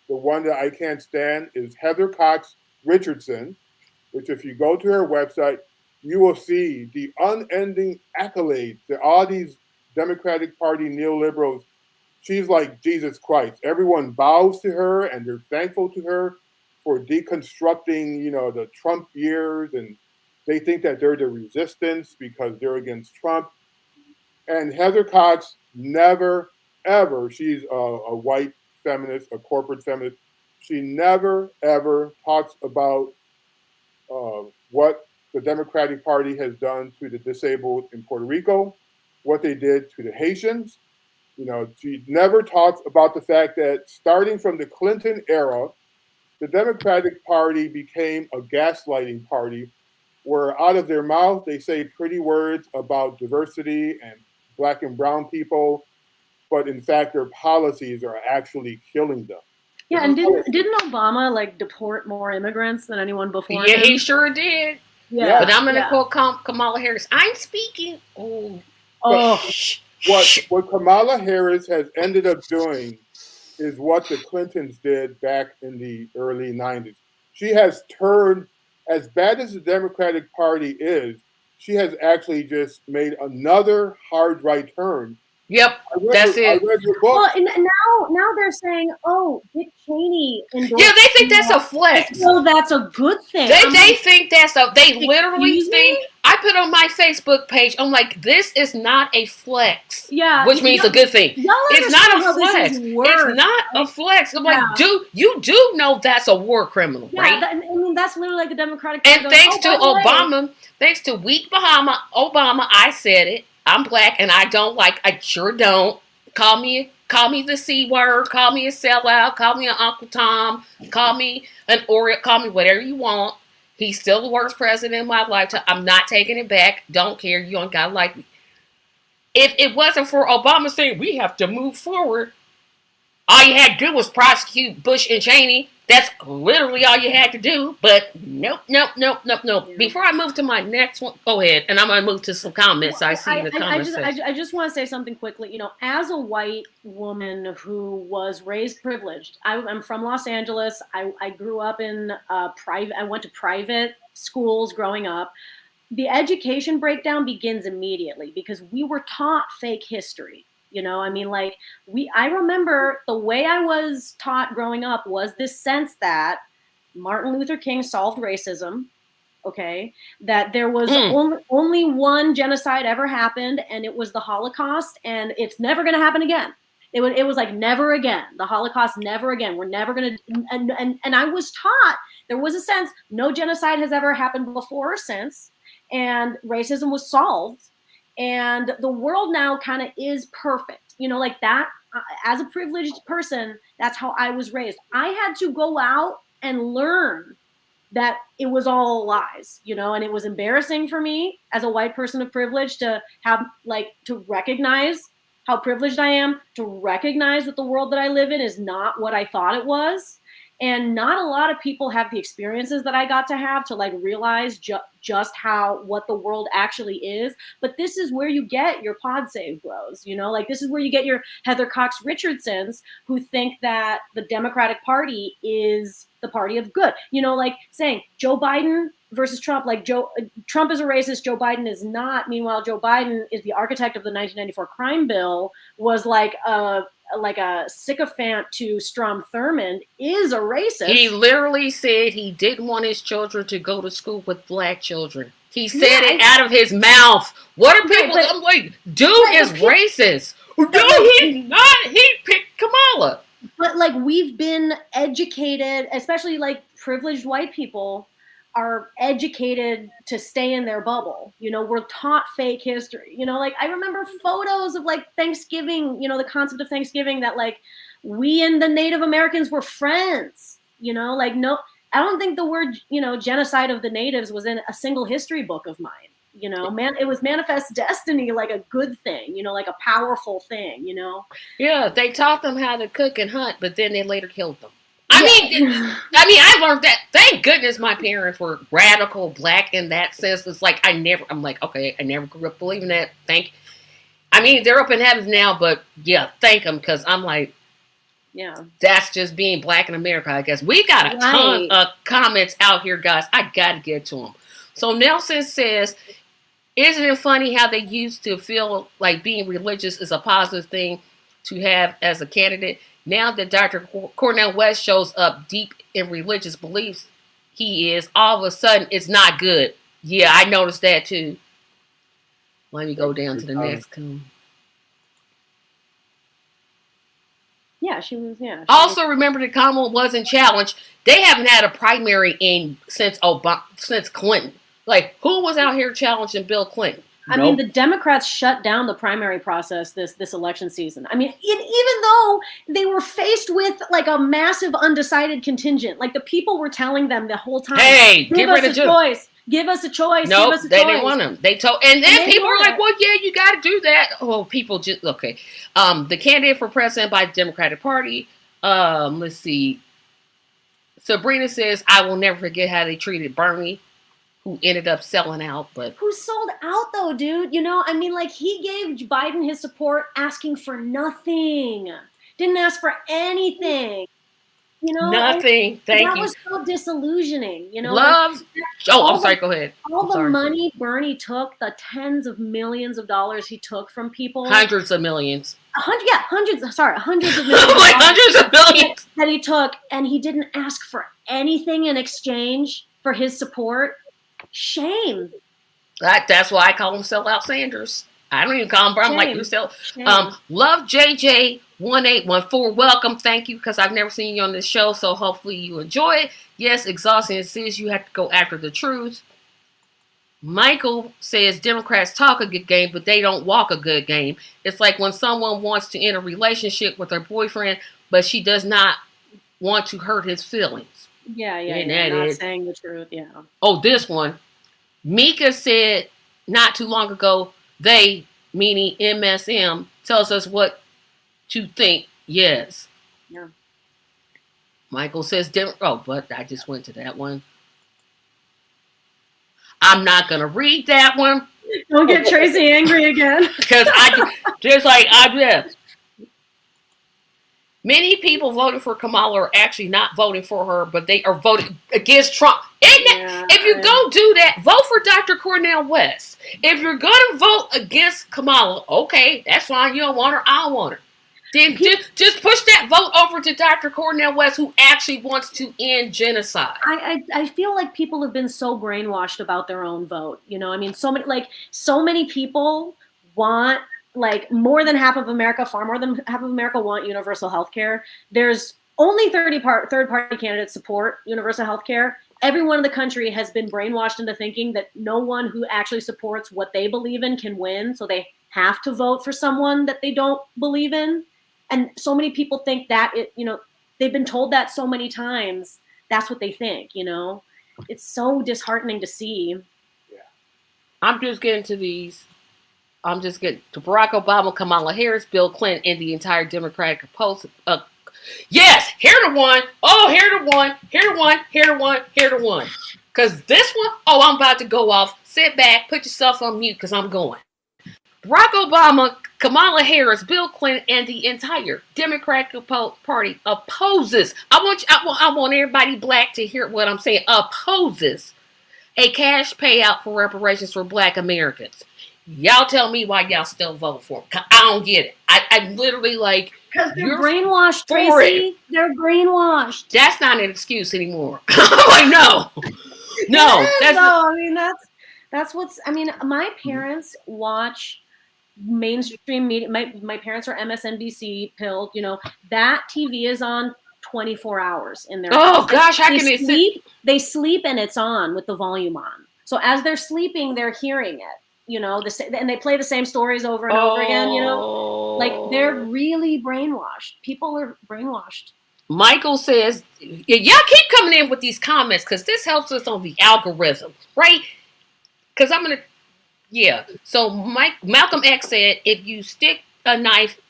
The one that I can't stand is Heather Cox Richardson, which, if you go to her website, you will see the unending accolades that all these Democratic Party neoliberals, she's like Jesus Christ. Everyone bows to her and they're thankful to her for deconstructing, the Trump years, and they think that they're the resistance because they're against Trump. And Heather Cox never, ever, she's a white feminist, a corporate feminist. She never, ever talks about what the Democratic Party has done to the disabled in Puerto Rico, what they did to the Haitians. She never talks about the fact that starting from the Clinton era, the Democratic Party became a gaslighting party where out of their mouth they say pretty words about diversity and black and brown people, but in fact their policies are actually killing them. Yeah, and didn't Obama like deport more immigrants than anyone before Yeah, him? he sure did. Yeah, but I'm gonna yeah. quote Kamala Harris. I'm speaking. Oh, what Kamala Harris has ended up doing is what the Clintons did back in the early 90s. She has turned, as bad as the Democratic Party is, she has actually just made another hard right turn. Yep, that's it. I read your book. Well, and now they're saying, oh, Dick Cheney endorsed. Yeah, they think that's a flex. So that's a good thing. They think that's a. They literally Excuse think. me? I put on my Facebook page. I'm like, this is not a flex. Yeah, which means a good thing. Y'all It's not understand a how this flex. is worse. It's not a flex. I'm Yeah. like, you do know that's a war criminal, Yeah, right? I mean that's literally like the Democratic Party And going, thanks to by the way, Obama, thanks to weak Obama, I said it. I'm black and I don't like. I sure don't. Call me the C word. Call me a sellout. Call me an Uncle Tom. Call me an Oreo. Call me whatever you want. He's still the worst president in my lifetime. I'm not taking it back. Don't care. You don't gotta like me. If it wasn't for Obama saying we have to move forward, all you had to do was prosecute Bush and Cheney. That's literally all you had to do. But nope. Yeah. Before I move to my next one, go ahead. And I'm going to move to some comments I see in the comments section. I just want to say something quickly. You know, as a white woman who was raised privileged, I'm from Los Angeles. I grew up in private. I went to private schools growing up. The education breakdown begins immediately because we were taught fake history. You know, I mean, like I remember the way I was taught growing up was this sense that Martin Luther King solved racism. Okay, that there was only one genocide ever happened, and it was the Holocaust, and it's never going to happen again. It was like never again. The Holocaust, never again. We're never going to. And I was taught there was a sense no genocide has ever happened before or since, and racism was solved. And the world now kind of is perfect, you know, like that. As a privileged person, that's how I was raised. I had to go out and learn that it was all lies, you know, and it was embarrassing for me as a white person of privilege to have to recognize how privileged I am, to recognize that the world that I live in is not what I thought it was. And not a lot of people have the experiences that I got to have to realize just what the world actually is. But this is where you get your pod save bros, you know, this is where you get your Heather Cox Richardsons who think that the Democratic Party is the party of good, you know, saying Joe Biden versus Trump, Trump is a racist, Joe Biden is not. Meanwhile, Joe Biden is the architect of the 1994 crime bill, was like a sycophant to Strom Thurmond, is a racist. He literally said he didn't want his children to go to school with black children. He said it out of his mouth. What are people? I'm like, dude is racist. No, he's not. He picked Kamala. But we've been educated, especially privileged white people are educated to stay in their bubble. You know, we're taught fake history. You know, I remember photos of Thanksgiving, you know, the concept of Thanksgiving that we and the Native Americans were friends, you know, no, I don't think the word, you know, genocide of the natives was in a single history book of mine. You know, it was manifest destiny, a good thing, you know, a powerful thing, you know? Yeah. They taught them how to cook and hunt, but then they later killed them. I learned that. Thank goodness my parents were radical black in that sense. It's I never grew up believing that. They're up in heaven now, but yeah, thank them, because I'm that's just being black in America, I guess. We've got a ton of comments out here, guys. I got to get to them. So Nelson says, isn't it funny how they used to feel like being religious is a positive thing to have as a candidate? Now that Dr. Cornel West shows up deep in religious beliefs, all of a sudden, it's not good. Yeah, I noticed that too. Let me go down to the next comment. Yeah, she was. Yeah. Also, remember the Kamala wasn't challenged. They haven't had a primary since Clinton. Who was out here challenging Bill Clinton? I mean, the Democrats shut down the primary process this election season. I mean, even though they were faced with a massive undecided contingent, the people were telling them the whole time, "Hey, give us a choice. Give us a choice. Nope, give us a they choice. didn't want him. They told, and then they people were want like, it. "Well, yeah, you got to do that." Oh, people just okay. The candidate for president by the Democratic Party. Let's see. Sabrina says, "I will never forget how they treated Bernie, who ended up selling out." But Who sold out though, dude? You know, I mean, like he gave Biden his support, asking for nothing. Didn't ask for anything. You know, and nothing. Thank that you. was so disillusioning. You know, and Loves. Oh, I'm all sorry. the Go ahead. all I'm the sorry. money Bernie took, the tens of millions of dollars he took from people, Hundreds of millions. hundreds of millions of Like dollars hundreds of millions. that he took, and he didn't ask for anything in exchange for his support. Shame. That's why I call him sellout Sanders. I don't even call him Brown. I'm like, you sell. Shame. Love JJ1814. Welcome. Thank you, because I've never seen you on this show, so hopefully you enjoy it. Yes, exhausting. It says you have to go after the truth. Michael says Democrats talk a good game, but they don't walk a good game. It's like when someone wants to end a relationship with her boyfriend, but she does not want to hurt his feelings. Yeah. Not saying the truth. Yeah. Oh, this one. Mika said not too long ago, they, meaning MSM, tells us what to think. Yes. Yeah. Michael says, but I just went to that one. I'm not going to read that one. Don't get Tracy angry again. Because many people voted for Kamala are actually not voting for her, but they are voting against Trump. If you don't do that, vote for Dr. Cornel West. If you're going to vote against Kamala, okay, that's fine. You don't want her, I don't want her. Then just push that vote over to Dr. Cornel West, who actually wants to end genocide. I feel like people have been so brainwashed about their own vote. You know, I mean, so many people want, like, more than half of America, far more than half of America want universal health care. There's only third-party candidates support universal health care. Everyone in the country has been brainwashed into thinking that no one who actually supports what they believe in can win, so they have to vote for someone that they don't believe in. And so many people think that they've been told that so many times. That's what they think, you know. It's so disheartening to see. Yeah. I'm just getting to these. I'm just getting to Barack Obama, Kamala Harris, Bill Clinton, and the entire Democratic opposition. Yes, here the one. Oh, here the one. Here the one. Here the one. Here the one. Because this one, I'm about to go off. Sit back, put yourself on mute, because I'm going. Barack Obama, Kamala Harris, Bill Clinton, and the entire Democratic Party opposes. I want everybody black to hear what I'm saying. Opposes a cash payout for reparations for Black Americans. Y'all tell me why y'all still vote for them. I don't get it. I'm literally like, because they're brainwashed, Tracy. They're brainwashed. That's not an excuse anymore. I'm like, no. I mean, that's what's. I mean, my parents watch mainstream media. My parents are MSNBC pilled. You know, that TV is on 24 hours in their house. Gosh, They sleep and it's on with the volume on. So as they're sleeping, they're hearing it. You know, and they play the same stories over and over again. You know, like they're really brainwashed. People are brainwashed. Michael says, y'all keep coming in with these comments because this helps us on the algorithm, right? Because I'm going to, So Malcolm X said, if you stick a knife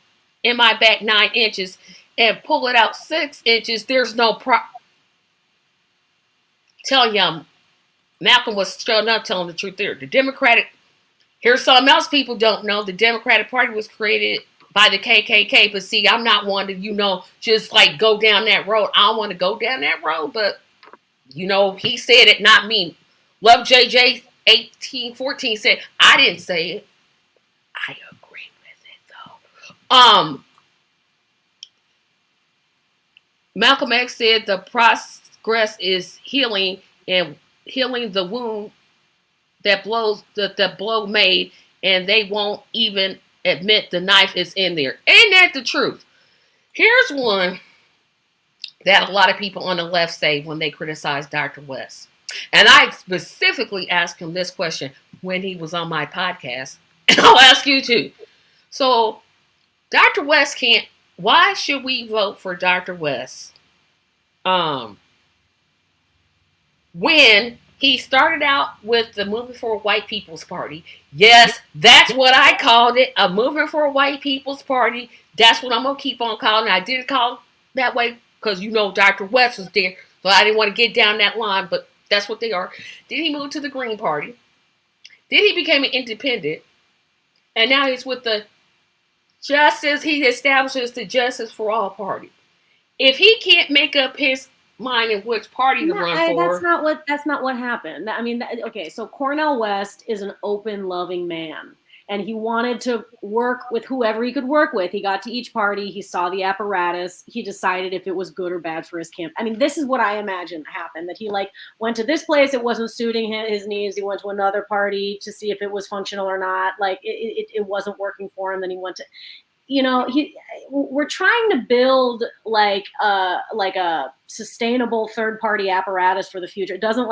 in my back 9 inches and pull it out 6 inches, there's no Telling y'all, Malcolm was straight up telling the truth there. Here's something else people don't know. The Democratic Party was created by the KKK, but see, I'm not one to, just like go down that road. I don't want to go down that road, but, he said it, not me. Love JJ 1814 said, I didn't say it. I agree with it, though. Malcolm X said the progress is healing and healing the wound that blow made, and they won't even admit the knife is in there. Ain't that the truth? Here's one that a lot of people on the left say when they criticize Dr. West. And I specifically asked him this question when he was on my podcast. And I'll ask you too. So, Dr. West why should we vote for Dr. West? When He started out with the Moving for White People's Party. Yes, that's what I called it, a Moving for White People's Party. That's what I'm going to keep on calling it. I didn't call it that way because, Dr. West was there, so I didn't want to get down that line, but that's what they are. Then he moved to the Green Party. Then he became an independent, and now he's with the Justice. He establishes the Justice for All Party. If he can't make up his mind in which party to run for, that's not what happened. I mean, okay, so Cornel West is an open, loving man, and he wanted to work with whoever he could work with. He got to each party, he saw the apparatus, he decided if it was good or bad for his camp. I mean, this is what I imagine happened, that he went to this place, it wasn't suiting his needs. He went to another party to see if it was functional or not. It wasn't working for him. Then he went to, we're trying to build like a sustainable third party apparatus for the future. It doesn't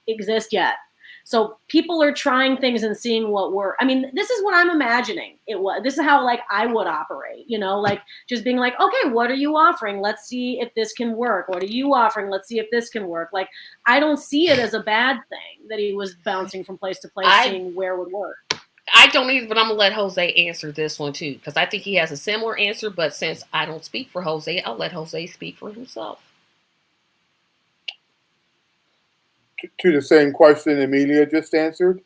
exist yet. So people are trying things and seeing what works. I mean, this is what I'm imagining this is how I would operate, just being okay, what are you offering? Let's see if this can work. What are you offering? Let's see if this can work. I don't see it as a bad thing that he was bouncing from place to place, seeing where would work. I don't either, but I'm going to let Jose answer this one too, because I think he has a similar answer, but since I don't speak for Jose, I'll let Jose speak for himself. To the same question Emilia just answered,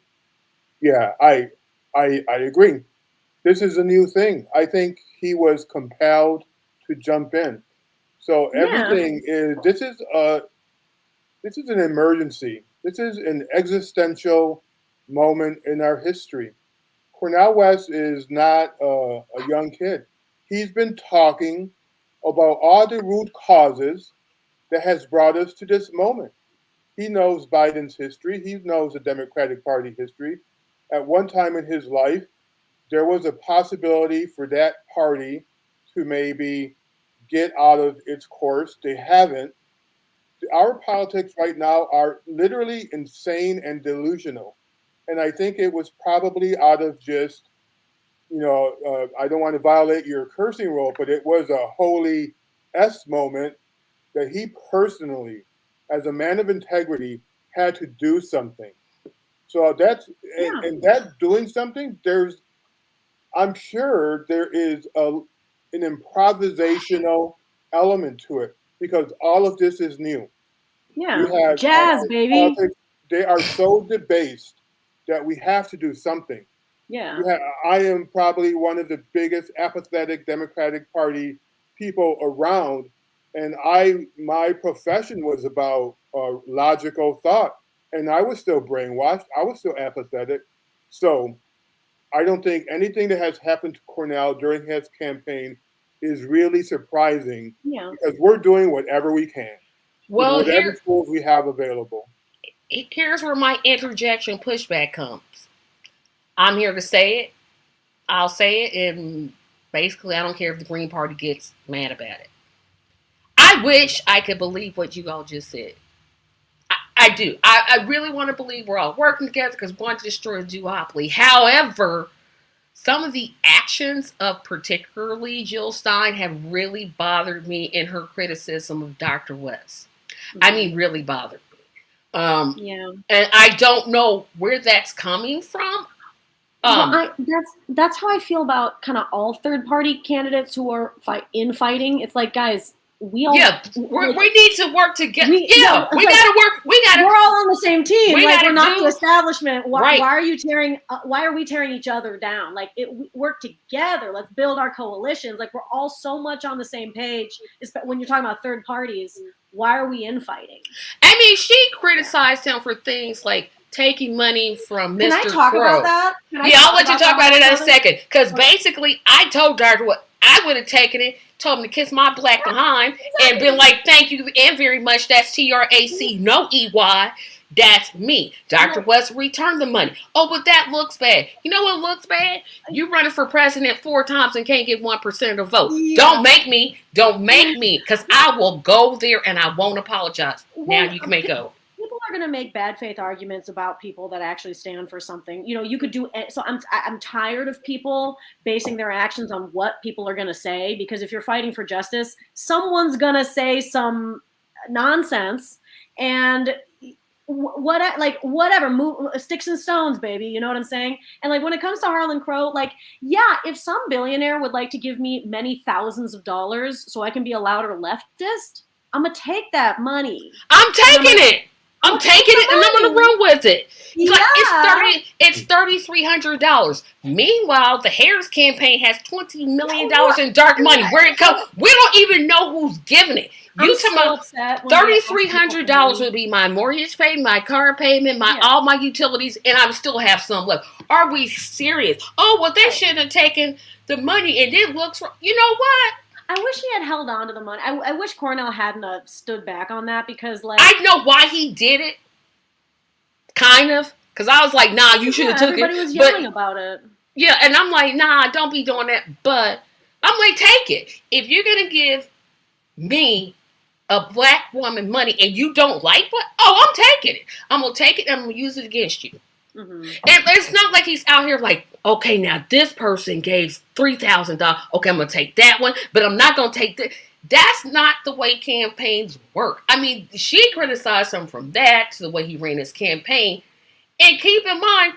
yeah, I agree. This is a new thing. I think he was compelled to jump in. So everything this is an emergency. This is an existential moment in our history. Cornel West is not a young kid. He's been talking about all the root causes that has brought us to this moment. He knows Biden's history. He knows the Democratic Party history. At one time in his life, there was a possibility for that party to maybe get out of its course. They haven't. Our politics right now are literally insane and delusional. And I think it was probably out of just, I don't want to violate your cursing rule, but it was a holy S moment that he personally, as a man of integrity, had to do something. So and that doing something, I'm sure there is an improvisational element to it because all of this is new. Yeah, we have jazz, baby. Politics, they are so debased that we have to do something. Yeah. I am probably one of the biggest apathetic Democratic Party people around, and my profession was about logical thought, and I was still brainwashed. I was still apathetic. So I don't think anything that has happened to Cornel during his campaign is really surprising because we're doing whatever we can. Well, with whatever tools we have available. Here's where my interjection pushback comes. I'm here to say it. I'll say it, and basically, I don't care if the Green Party gets mad about it. I wish I could believe what you all just said. I do. I really want to believe we're all working together because we want to destroy the duopoly. However, some of the actions of particularly Jill Stein have really bothered me in her criticism of Dr. West. I mean, really bothered me. And I don't know where that's coming from. That's how I feel about kind of all third party candidates who are fighting. It's like, guys, we all we need to work together. We gotta work. We're all on the same team. We're not the establishment. Why are you tearing? Why are we tearing each other down? We work together. Let's build our coalitions. We're all so much on the same page. When you're talking about third parties, why are we infighting? I mean, she criticized him for things like taking money from Mr. Can I talk about that? I'll let you talk about it in a second. Because basically, I told Dr. what I would have taken it, told him to kiss my black behind, and been like, thank you and very much. That's TRAC, no EY. That's me. Dr. West returned the money. Oh, but that looks bad. You know what looks bad? You running for president 4 times and can't get 1% of the vote. Yeah. Don't make me, because I will go there and I won't apologize. Now you can make go. People are going to make bad faith arguments about people that actually stand for something. You could do so. I'm tired of people basing their actions on what people are going to say, because if you're fighting for justice, someone's going to say some nonsense, and whatever, sticks and stones, baby. You know what I'm saying? And like when it comes to Harlan Crow, like, yeah, if some billionaire would like to give me many thousands of dollars so I can be a louder leftist, I'm gonna take that money. I'm taking it. I'm taking it, and I'm gonna run with it. Yeah. It's $3,300. Meanwhile, the Harris campaign has $20 million in dark money. Where it comes, we don't even know who's giving it. You talking about $3,300 would be my mortgage payment, my car payment, all my utilities, and I would still have some left. Are we serious? Oh, well, they should have taken the money, and it looks. You know what? I wish he had held on to the money. I wish Cornel hadn't stood back on that, because, like, I know why he did it, kind of, because I was like, nah, you should have took it. Everybody was yelling about it. Yeah, and I'm like, nah, don't be doing that. But I'm like, take it. If you're gonna give me a black woman money and you don't like what, I'm taking it. I'm gonna take it and I'm gonna use it against you. Mm-hmm. And it's not like he's out here like, okay, now this person gave $3,000. Okay, I'm gonna take that one, but I'm not gonna take that. That's not the way campaigns work. I mean, she criticized him from that to the way he ran his campaign. And keep in mind,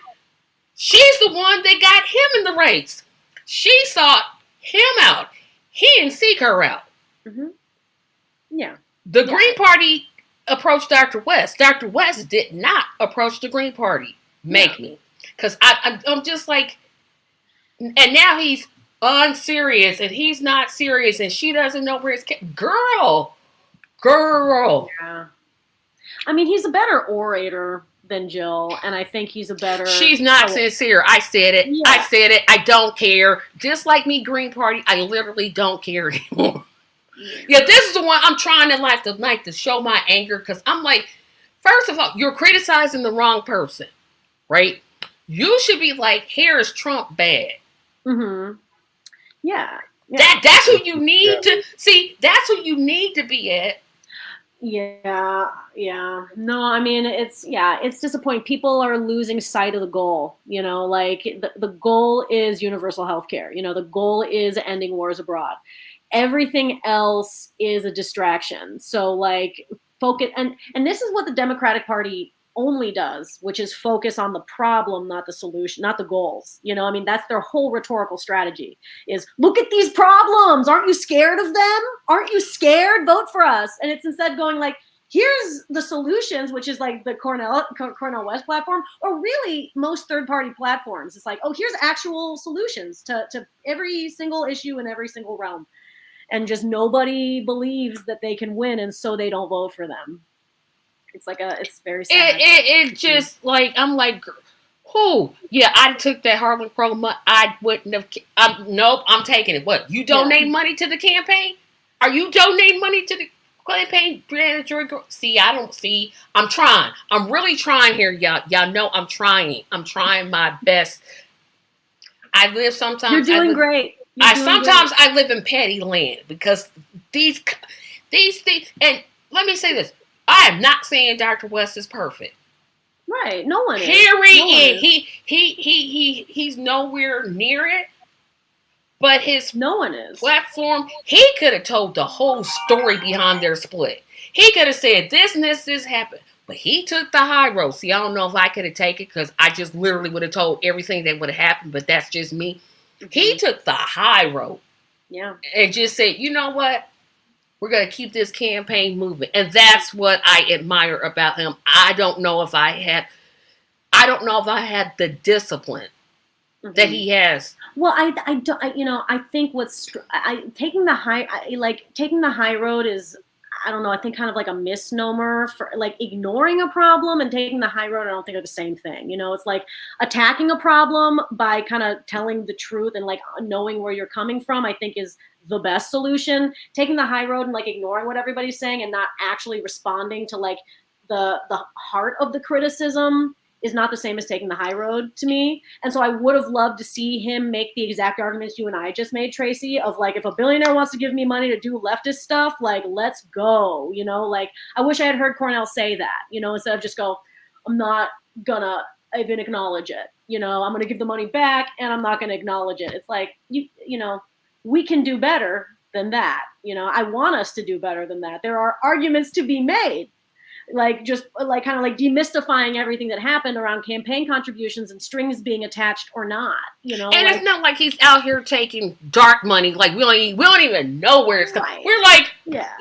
she's the one that got him in the race. She sought him out. He didn't seek her out. Mm-hmm. Yeah. The Green Party approached Dr. West. Dr. West did not approach the Green Party. Make me. Because I'm just like, and now he's unserious and he's not serious and she doesn't know where it's girl. Yeah. I mean, he's a better orator than Jill, and I think he's a better. She's not sincere. I said it. Yeah. I said it. I don't care. Just like me, Green Party, I literally don't care anymore. Yeah, this is the one I'm trying to show my anger, because I'm like, first of all, you're criticizing the wrong person, right? You should be like, here is Trump bad. Mm-hmm. Yeah. That's who you need to see. That's who you need to be at. Yeah. No, I mean, it's disappointing. People are losing sight of the goal. You know, like the goal is universal health care. You know, the goal is ending wars abroad. Everything else is a distraction. So like focus, and this is what the Democratic Party only does, which is focus on the problem, not the solution, not the goals. You know, I mean, that's their whole rhetorical strategy is look at these problems. Aren't you scared of them? Aren't you scared? Vote for us. And it's instead going like, here's the solutions, which is like the Cornel West platform, or really most third-party platforms. It's like, oh, here's actual solutions to every single issue in every single realm. And just nobody believes that they can win, and so they don't vote for them. It's like it's very sad. It just like, I'm like, who? Yeah, I took that Harlan Crow money. I wouldn't have. Nope, I'm taking it. What? You donate money to the campaign? Are you donating money to the campaign? See, I don't see. I'm trying. I'm really trying here, y'all. Y'all know I'm trying. I'm trying my best. I live sometimes. You're doing great. I live in petty land, because these things. And let me say this: I am not saying Dr. West is perfect. Right? No one is. Period. He's nowhere near it. But his platform, he could have told the whole story behind their split. He could have said this and this happened. But he took the high road. See, I don't know if I could have taken it, because I just literally would have told everything that would have happened. But that's just me. He took the high road. Yeah. And just said, you know what? We're going to keep this campaign moving. And that's what I admire about him. I don't know if I had the discipline that he has. Well, I think taking the high road is, I don't know, I think kind of like a misnomer. For like ignoring a problem and taking the high road, I don't think are the same thing. You know, it's like attacking a problem by kind of telling the truth and like knowing where you're coming from, I think is the best solution. Taking the high road and like ignoring what everybody's saying and not actually responding to like the heart of the criticism is not the same as taking the high road to me. And so I would have loved to see him make the exact arguments you and I just made, Tracy, of like, if a billionaire wants to give me money to do leftist stuff, like, let's go, you know, like, I wish I had heard Cornel say that, you know, instead of just go, I'm not gonna even acknowledge it. You know, I'm gonna give the money back and I'm not gonna acknowledge it. It's like, you know, we can do better than that. You know, I want us to do better than that. There are arguments to be made. like just like kind of like demystifying everything that happened around campaign contributions and strings being attached or not, And like, it's not like he's out here taking dark money. Like we don't even know where it's coming. right. We're like, Yeah.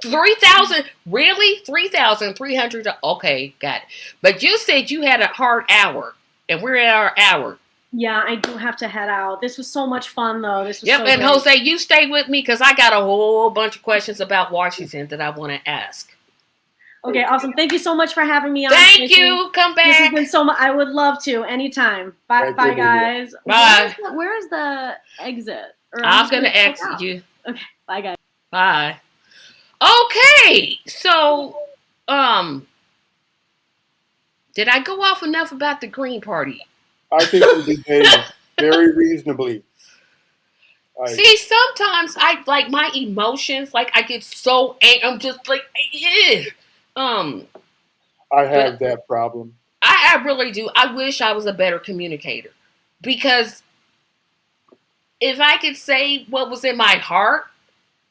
3,000, really? 3,300. Okay, got it. But you said you had a hard hour, and we're at our hour. Yeah, I do have to head out. This was so much fun, though. This was Yep, so and great. Jose, you stay with me because I got a whole bunch of questions about Washington that I want to ask. Okay, awesome. Thank you so much for having me on. Thank you. Come This has back. been so much. I would love to anytime. Bye, Thank you, guys. Bye. Where is the exit? Or I'm just gonna check exit out. you. Okay, bye, guys. Bye. Okay, so did I go off enough about the Green Party? I think you behaved very reasonably. See, sometimes I like my emotions. Like I get so angry. I'm just like, yeah. I have that problem. I really do. I wish I was a better communicator, because if I could say what was in my heart,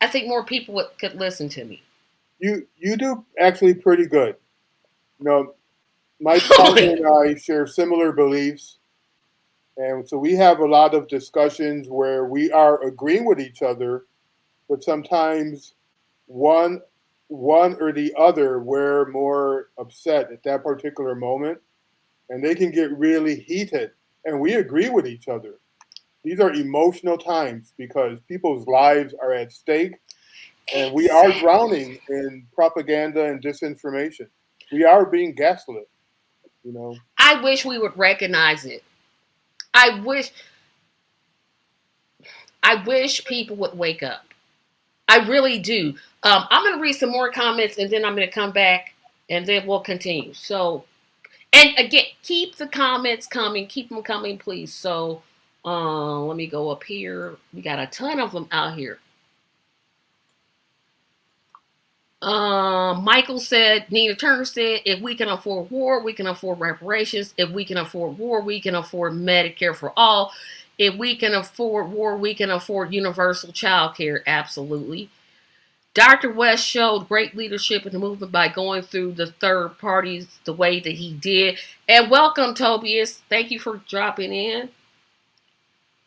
I think more people could listen to me. You do actually pretty good. You know, my partner and I share similar beliefs, and so we have a lot of discussions where we are agreeing with each other, but sometimes one or the other we're more upset at that particular moment, and they can get really heated. And we agree with each other. These are emotional times because people's lives are at stake, and we are drowning in propaganda and disinformation. We are being gaslit, you know. I wish we would recognize it. I wish people would wake up. I really do. I'm going to read some more comments, and then I'm going to come back, and then we'll continue. So, and again, keep the comments coming. Keep them coming, please. So, let me go up here. We got a ton of them out here. Michael said, Nina Turner said, if we can afford war, we can afford reparations. If we can afford war, we can afford Medicare for all. If we can afford war, we can afford universal child care. Absolutely. Dr. West showed great leadership in the movement by going through the third parties the way that he did. And welcome, Tobias. Thank you for dropping in.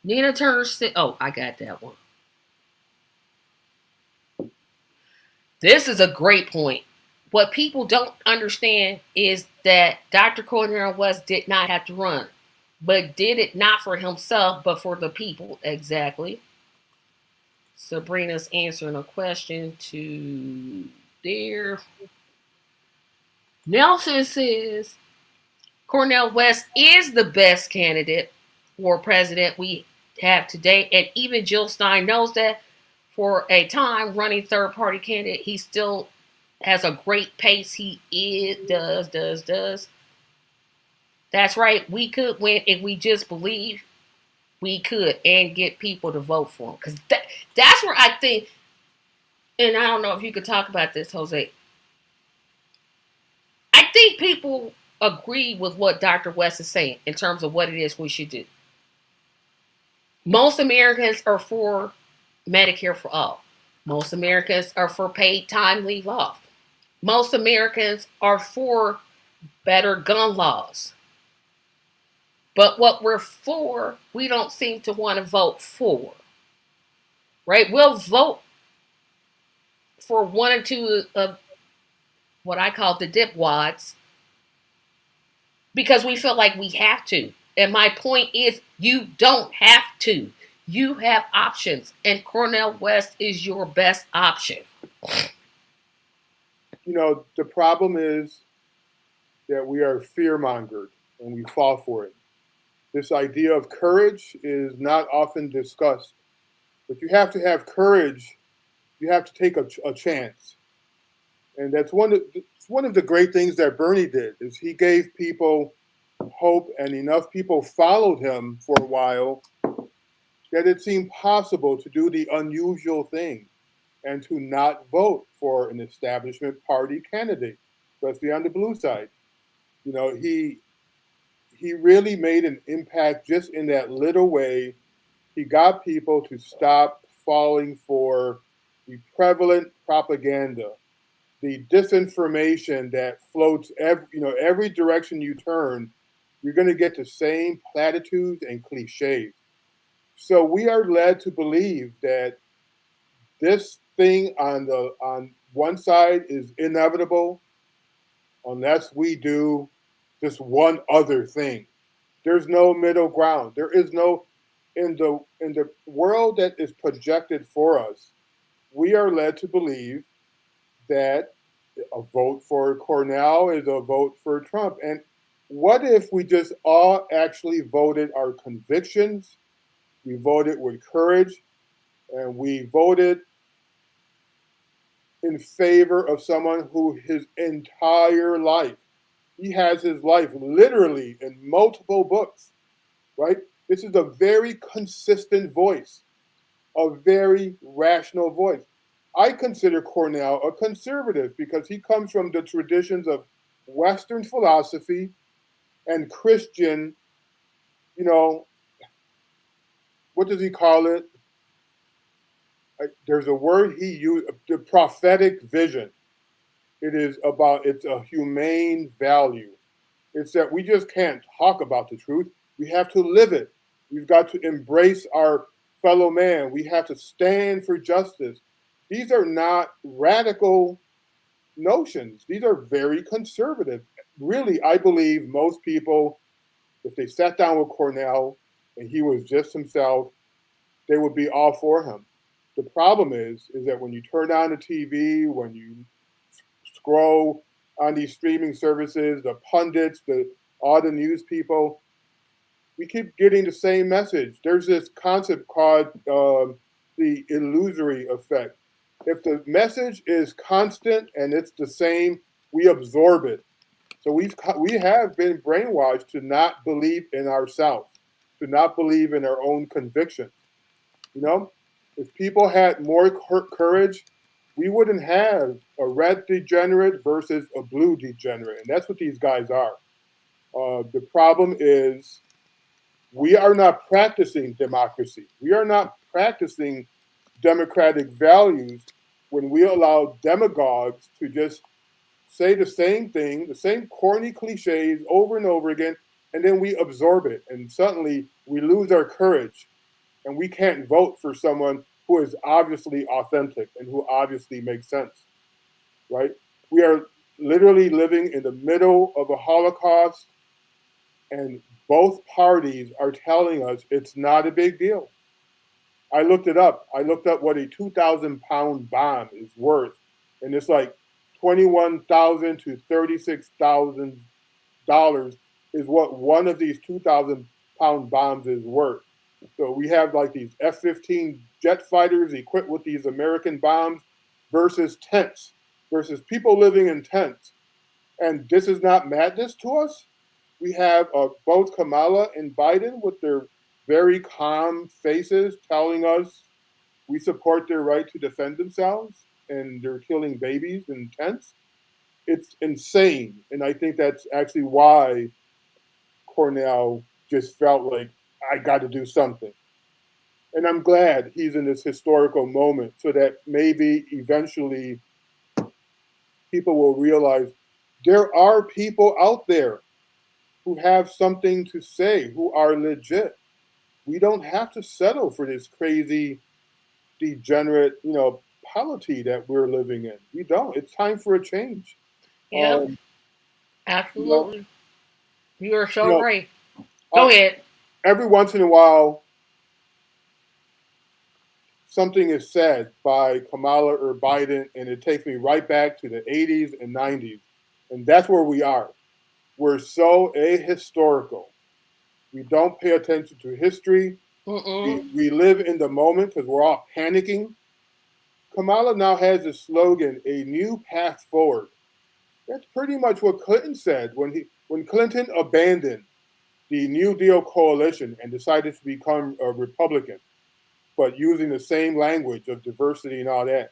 Nina Turner said, oh, I got that one. This is a great point. What people don't understand is that Dr. Cornel West did not have to run, but did it not for himself, but for the people. Exactly. Sabrina's answering a question to there. Nelson says Cornel West is the best candidate for president we have today, and even Jill Stein knows that. For a time running third party candidate, he still has a great pace. He does. That's right. We could win if we just believe we could and get people to vote for him. Because that's where I think, and I don't know if you could talk about this, Jose. I think people agree with what Dr. West is saying in terms of what it is we should do. Most Americans are for Medicare for all. Most Americans are for paid time leave off. Most Americans are for better gun laws. But what we're for, we don't seem to want to vote for. Right? We'll vote for one or two of what I call the dipwads because we feel like we have to. And my point is, you don't have to. You have options, and Cornel West is your best option. You know, the problem is that we are fear-mongered and we fall for it. This idea of courage is not often discussed, but you have to have courage. You have to take a chance, and that's one of the great things that Bernie did is he gave people hope, and enough people followed him for a while that it seemed possible to do the unusual thing and to not vote for an establishment party candidate, especially on the blue side. You know, he really made an impact just in that little way. He got people to stop falling for the prevalent propaganda the disinformation that floats every direction you turn, you're going to get the same platitudes and cliches. So we are led to believe that this thing on one side is inevitable unless we do this one other thing. There's no middle ground. There is no in the world that is projected for us. We are led to believe that a vote for Cornell is a vote for Trump. And what if we just all actually voted our convictions? We voted with courage, and we voted in favor of someone who his entire life, he has his life literally in multiple books, right? This is a very consistent voice, a very rational voice. I consider Cornell a conservative because he comes from the traditions of Western philosophy and Christian, you know, what does he call it? There's a word he used, the prophetic vision. It's a humane value. It's that we just can't talk about the truth. We have to live it. We've got to embrace our fellow man. We have to stand for justice. These are not radical notions. These are very conservative. Really, I believe most people, if they sat down with Cornell and he was just himself, they would be all for him. The problem is that when you turn on the TV, when you scroll on these streaming services, the pundits, all the news people, we keep getting the same message. There's this concept called the illusory effect. If the message is constant and it's the same, we absorb it. So we have been brainwashed to not believe in ourselves, to not believe in our own convictions. You know, if people had more courage, we wouldn't have a red degenerate versus a blue degenerate, and that's what these guys are. The problem is we are not practicing democracy. We are not practicing democratic values when we allow demagogues to just say the same thing, the same corny cliches over and over again, and then we absorb it. And suddenly we lose our courage and we can't vote for someone who is obviously authentic and who obviously makes sense, right? We are literally living in the middle of a Holocaust, and both parties are telling us it's not a big deal. I looked it up. I looked up what a 2,000-pound bomb is worth, and it's like 21,000 to $36,000 is what one of these 2,000-pound bombs is worth. So we have like these F-15 jet fighters equipped with these American bombs versus tents, versus people living in tents. And this is not madness to us. We have both Kamala and Biden with their very calm faces telling us we support their right to defend themselves, and they're killing babies in tents. It's insane. And I think that's actually why Cornell just felt like, I got to do something. And I'm glad he's in this historical moment so that maybe eventually people will realize there are people out there who have something to say, who are legit. We don't have to settle for this crazy, degenerate, polity that we're living in. We don't. It's time for a change. Yep, Um, you know, absolutely. You are you so know, right. Go I, ahead. every once in a while, something is said by Kamala or Biden, and it takes me right back to the 80s and 90s. And that's where we are. We're so ahistorical. We don't pay attention to history. Mm-mm. We live in the moment because we're all panicking. Kamala now has a slogan, a new path forward. That's pretty much what Clinton said when Clinton abandoned the New Deal coalition and decided to become a Republican, but using the same language of diversity and all that.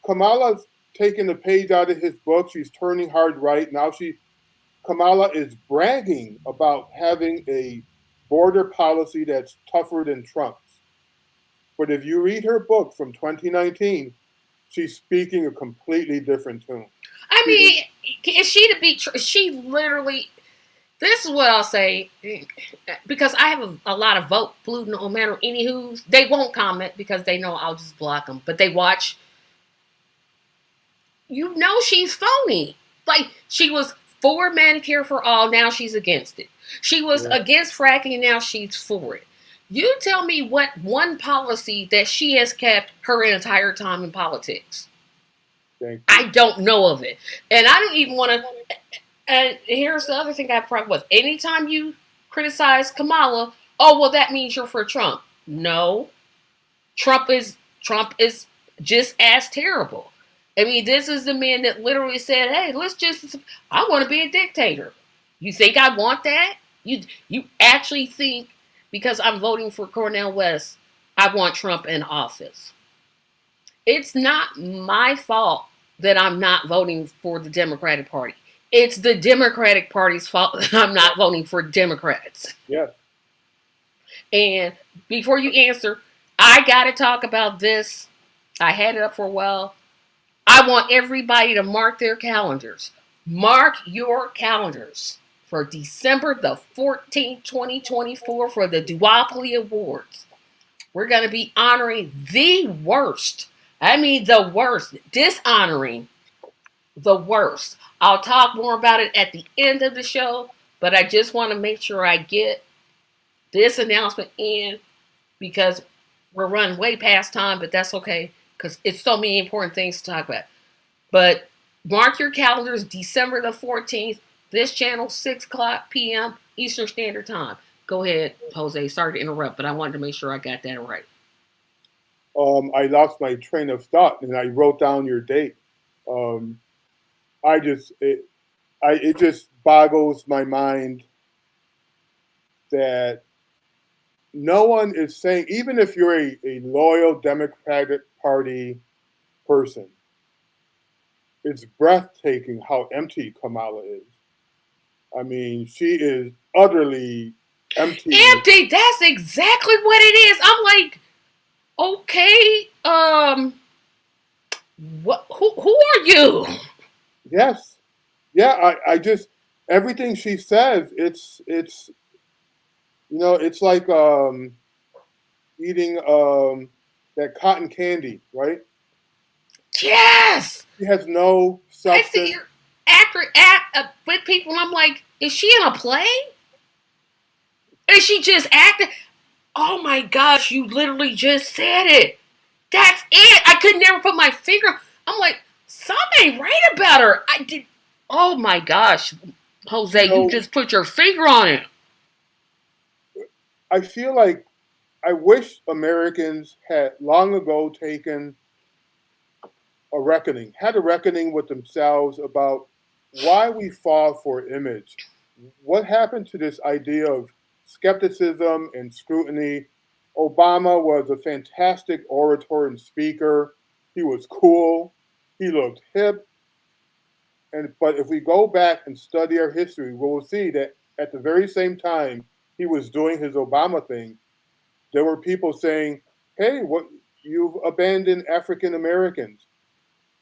Kamala's taking a page out of his book. She's turning hard right. Now Kamala is bragging about having a border policy that's tougher than Trump's. But if you read her book from 2019, she's speaking a completely different tune. I mean, is she to be? She literally. This is what I'll say, because I have a lot of vote blue no matter anywho's. They won't comment because they know I'll just block them. But they watch. You know she's phony. Like, she was for Medicare for all, now she's against it. She was against fracking, now she's for it. You tell me what one policy that she has kept her entire time in politics. I don't know of it. And I don't even want to. And here's the other thing I have a problem with. Anytime you criticize Kamala, oh, well, that means you're for Trump. No. Trump is just as terrible. I mean, this is the man that literally said, "Hey, I want to be a dictator." You think I want that? You actually think because I'm voting for Cornel West, I want Trump in office? It's not my fault that I'm not voting for the Democratic Party. It's the Democratic Party's fault that I'm not voting for Democrats. Yes. And before you answer, I got to talk about this. I had it up for a while. I want everybody to mark their calendars. Mark your calendars for December the 14th, 2024 for the Duopoly Awards. We're going to be honoring the worst. I mean the worst. Dishonoring the worst. I'll talk more about it at the end of the show, but I just want to make sure I get this announcement in because we're running way past time, but that's okay because it's so many important things to talk about. But mark your calendars, December the 14th, this channel, 6 o'clock p.m. Eastern Standard Time. Go ahead, Jose. Sorry to interrupt, but I wanted to make sure I got that right. I lost my train of thought and I wrote down your date. It just boggles my mind that no one is saying, even if you're a loyal Democratic Party person, it's breathtaking how empty Kamala is. I mean, she is utterly empty. Empty. That's exactly what it is. I'm like, okay, what? Who are you? Yes, yeah. I just everything she says, it's it's like eating that cotton candy, right? Yes. She has no substance. I see your actor with people, and I'm like, is she in a play? Is she just acting? Oh my gosh, you literally just said it. That's it. I could never put my finger. I'm like, something ain't right about her. I did. Oh my gosh, Jose, you just put your finger on it. I feel like I wish Americans had long ago taken had a reckoning with themselves about why we fall for image. What happened to this idea of skepticism and scrutiny? Obama was a fantastic orator and speaker. He was cool. He looked hip. But if we go back and study our history, we will see that at the very same time he was doing his Obama thing, there were people saying, "Hey, what you've abandoned African Americans."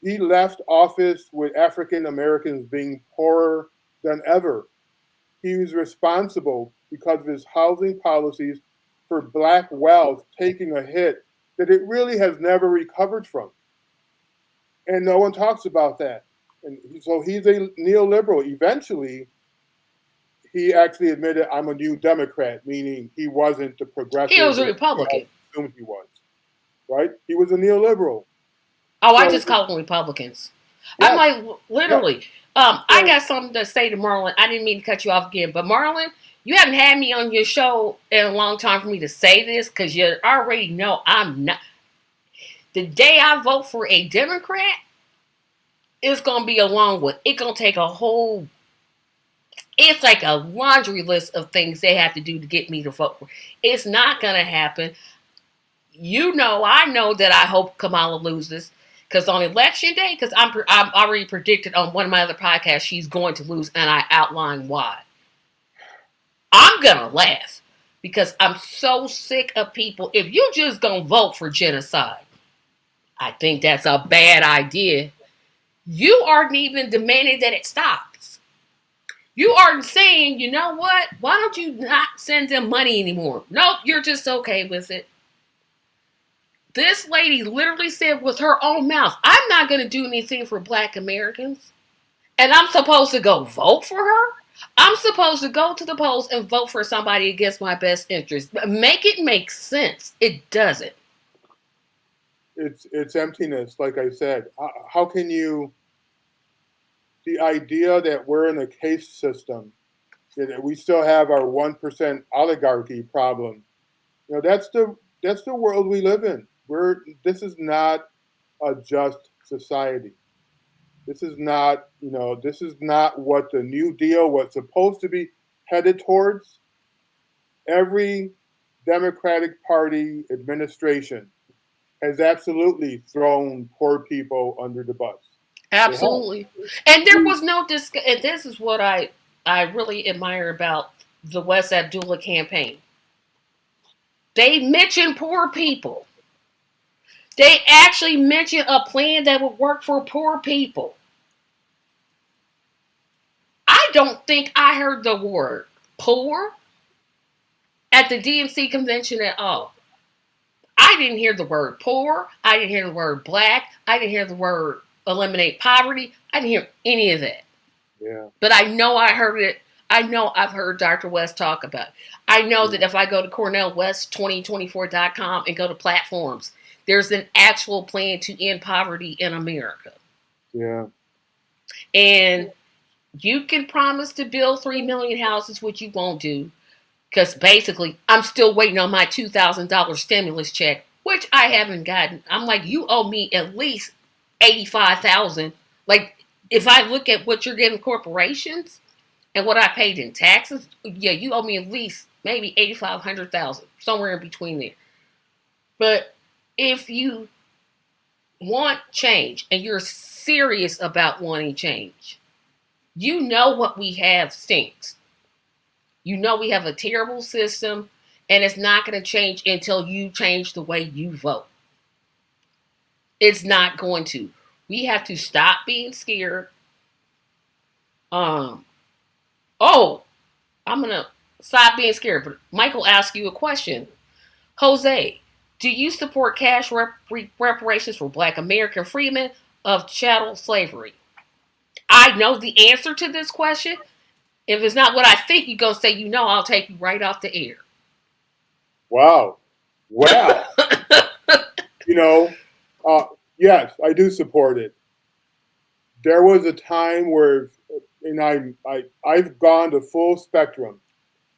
He left office with African Americans being poorer than ever. He was responsible because of his housing policies for Black wealth taking a hit that it really has never recovered from. And no one talks about that. And so he's a neoliberal. Eventually, he actually admitted, "I'm a new Democrat," meaning he wasn't the progressive. He was a Republican. Assumed he was, right? He was a neoliberal. Oh, I just call them Republicans. Yes. I'm like, literally. Yes. I got something to say to Marlon. I didn't mean to cut you off again, but Marlon, you haven't had me on your show in a long time for me to say this because you already know I'm not. The day I vote for a Democrat, it's going to be along with, it's going to take a whole, it's like a laundry list of things they have to do to get me to vote for. It's not going to happen. You know, I know that I hope Kamala loses. Because on election day, because I'm already predicted on one of my other podcasts, she's going to lose, and I outline why. I'm going to laugh because I'm so sick of people. If you just going to vote for genocide, I think that's a bad idea. You aren't even demanding that it stops. You aren't saying, you know what? Why don't you not send them money anymore? Nope, you're just okay with it. This lady literally said with her own mouth, I'm not going to do anything for Black Americans. And I'm supposed to go vote for her? I'm supposed to go to the polls and vote for somebody against my best interest. Make it make sense. It doesn't. It's emptiness, like I said. How can you? The idea that we're in a caste system, that we still have our 1% oligarchy problem. That's the world we live in. This is not a just society. This is not what the New Deal was supposed to be headed towards. Every Democratic Party administration has absolutely thrown poor people under the bus. They have. Absolutely. And there was no and this is what I really admire about the West Abdullah campaign. They mentioned poor people. They actually mentioned a plan that would work for poor people. I don't think I heard the word poor at the DNC convention at all. I didn't hear the word poor. I didn't hear the word black. I didn't hear the word eliminate poverty. I didn't hear any of that. Yeah. But I know I heard it. I know I've heard Dr. West talk about it. I know that if I go to CornelWest2024.com and go to platforms, there's an actual plan to end poverty in America. Yeah. And you can promise to build 3 million houses, which you won't do. Because basically, I'm still waiting on my $2,000 stimulus check, which I haven't gotten. I'm like, you owe me at least $85,000. Like, if I look at what you're giving corporations and what I paid in taxes, yeah, you owe me at least maybe 85, 100,000, somewhere in between there. But if you want change and you're serious about wanting change, you know what we have stinks. You know we have a terrible system, and it's not going to change until you change the way you vote. It's not going to. We have to stop being scared. Oh, I'm gonna stop being scared. But Michael asked you a question. Jose, do you support cash reparations for Black American freedmen of chattel slavery? I know the answer to this question. If it's not what I think, you're gonna say, I'll take you right off the air. Wow. Wow. you know, yes, I do support it. There was a time where, and I've gone the full spectrum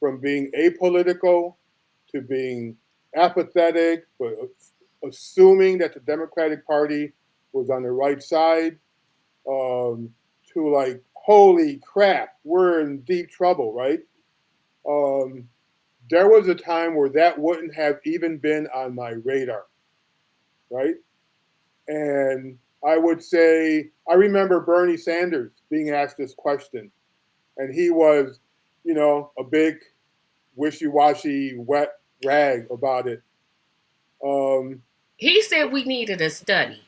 from being apolitical to being apathetic, but assuming that the Democratic Party was on the right side, to like, holy crap, we're in deep trouble, right? There was a time where that wouldn't have even been on my radar, right? And I would say, I remember Bernie Sanders being asked this question, and he was, a big wishy-washy wet rag about it. He said we needed a study.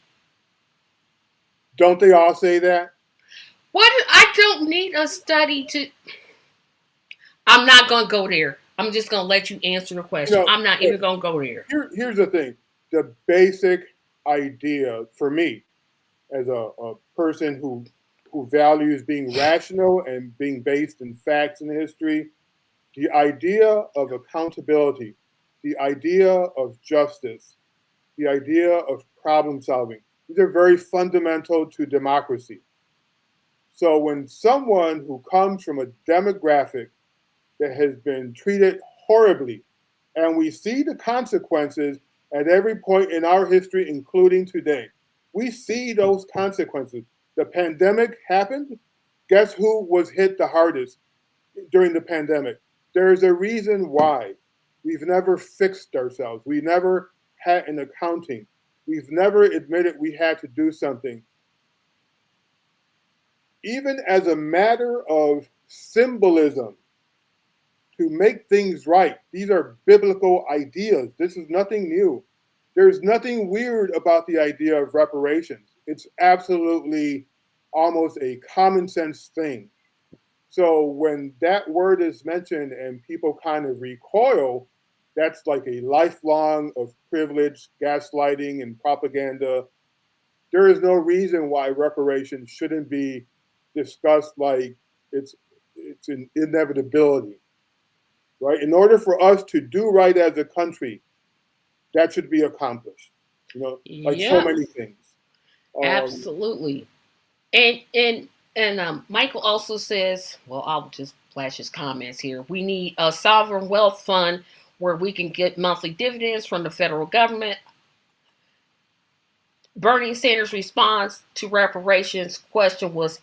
Don't they all say that? What? I don't need a study to. I'm not going to go there. I'm just going to let you answer the question. I'm not even going to go there. Here's the thing. The basic idea for me, as a person who values being rational and being based in facts and history, the idea of accountability, the idea of justice, the idea of problem solving, these are very fundamental to democracy. So when someone who comes from a demographic that has been treated horribly, and we see the consequences at every point in our history, including today, we see those consequences. The pandemic happened. Guess who was hit the hardest during the pandemic? There's a reason why. We've never fixed ourselves. We never had an accounting. We've never admitted we had to do something. Even as a matter of symbolism, to make things right, these are biblical ideas. This is nothing new. there's nothing weird about the idea of reparations. It's absolutely almost a common sense thing. So when that word is mentioned and people kind of recoil, that's like a lifelong of privilege, gaslighting, and propaganda. There is no reason why reparations shouldn't be discussed like it's it's an inevitability, right? In order for us to do right as a country, that should be accomplished. Like so Yep, many things. Um, absolutely. And Michael also says, well, I'll just flash his comments here. We need a sovereign wealth fund where we can get monthly dividends from the federal government. Bernie Sanders' response to reparations question was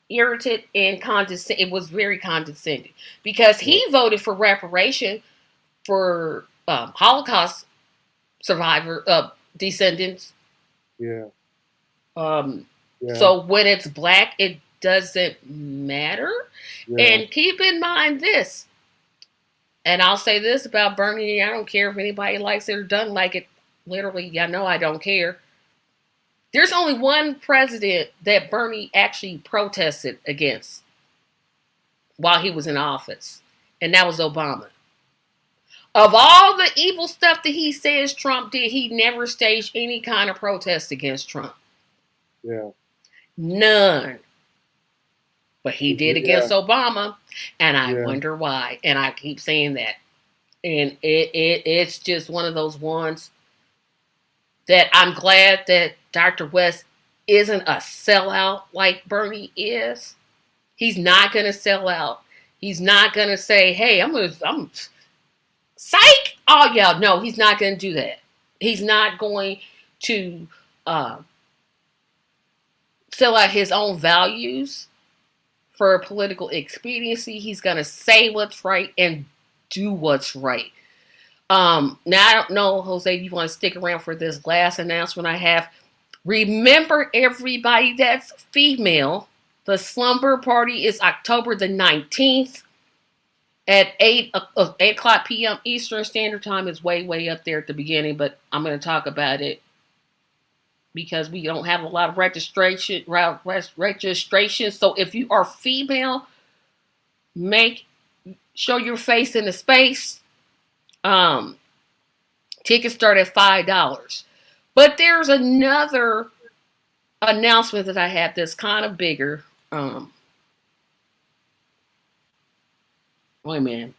irritated and condescending. It was very condescending because yeah, he voted for reparation for Holocaust survivor descendants. yeah, Um, yeah, so when it's black, it doesn't matter. yeah, And keep in mind this, and I'll say this about Bernie: I don't care if anybody likes it or doesn't like it. Literally, y'all know I don't care. There's only one president that Bernie actually protested against while he was in office, and that was Obama. Of all the evil stuff that he says Trump did, he never staged any kind of protest against Trump. yeah, None. But he did yeah, against Obama, and I yeah, wonder why. And I keep saying that. And it's just one of those ones that I'm glad that Dr. West isn't a sellout like Bernie is. He's not going to sell out. He's not going to say, "Hey, I'm psych." Oh yeah, no, he's not going to do that. He's not going to uh, sell out his own values for political expediency. He's going to say what's right and do what's right. Now I don't know, Jose, if you want to stick around for this last announcement I have. Remember, everybody that's female, the slumber party is October the 19th at 8 o'clock p.m. Eastern Standard Time. Is way up there at the beginning, but I'm going to talk about it because we don't have a lot of registration. So if you are female, make show your face in the space. Um, Tickets start at $5. But there's another announcement that I have that's kind of bigger. Wait a minute.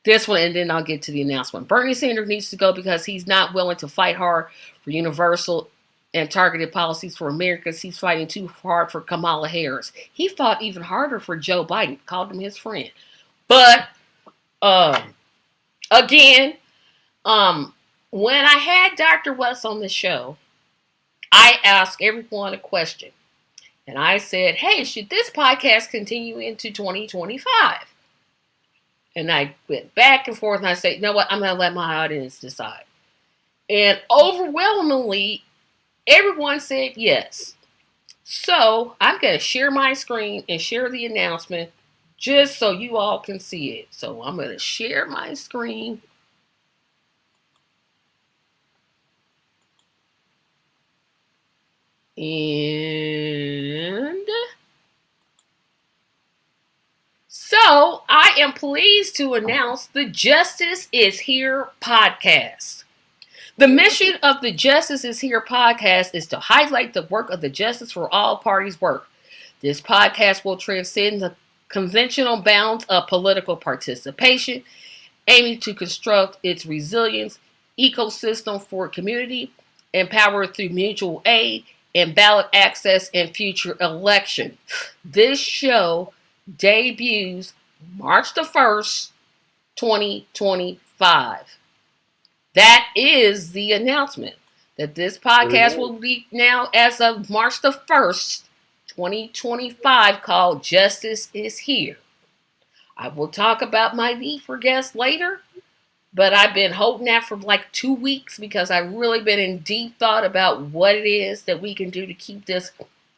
This one, and then I'll get to the announcement. Bernie Sanders needs to go because he's not willing to fight hard for universal and targeted policies for Americans. He's fighting too hard for Kamala Harris. He fought even harder for Joe Biden, called him his friend. But again, when I had Dr. West on the show, I asked everyone a question. And I said, hey, should this podcast continue into 2025? And I went back and forth and I said, you know what? I'm going to let my audience decide. And overwhelmingly, everyone said yes. So I'm going to share my screen and share the announcement just so you all can see it. So I'm going to share my screen. And so I am pleased to announce the Justice is Here podcast. The mission of the Justice is Here podcast is to highlight the work of the Justice for All Parties work. This podcast will transcend the conventional bounds of political participation, aiming to construct its resilience ecosystem for community, empowered through mutual aid and ballot access in future election. This show debuts March the 1st, 2025. That is the announcement that this podcast will be now as of March the 1st, 2025, called Justice is Here. I will talk about my need for guests later, but I've been holding that for like 2 weeks because I've really been in deep thought about what it is that we can do to keep this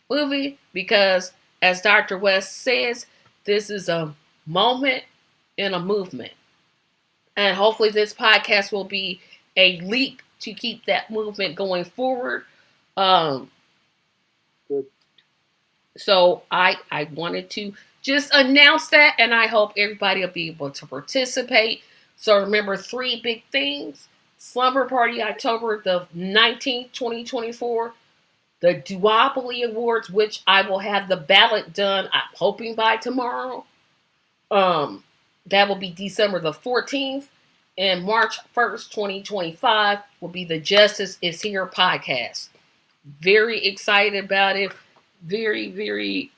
moving. Because, as Dr. West says, this is a moment in a movement. And hopefully this podcast will be a leap to keep that movement going forward. Um, Good. so I wanted to just announce that, and I hope everybody will be able to participate. So remember 3 big things: Slumber Party October the 19th, 2024. The Duopoly Awards, which I will have the ballot done, I'm hoping by tomorrow. Um, that will be December the 14th. And March 1st, 2025 will be the Justice is Here podcast. Very excited about it. Very, very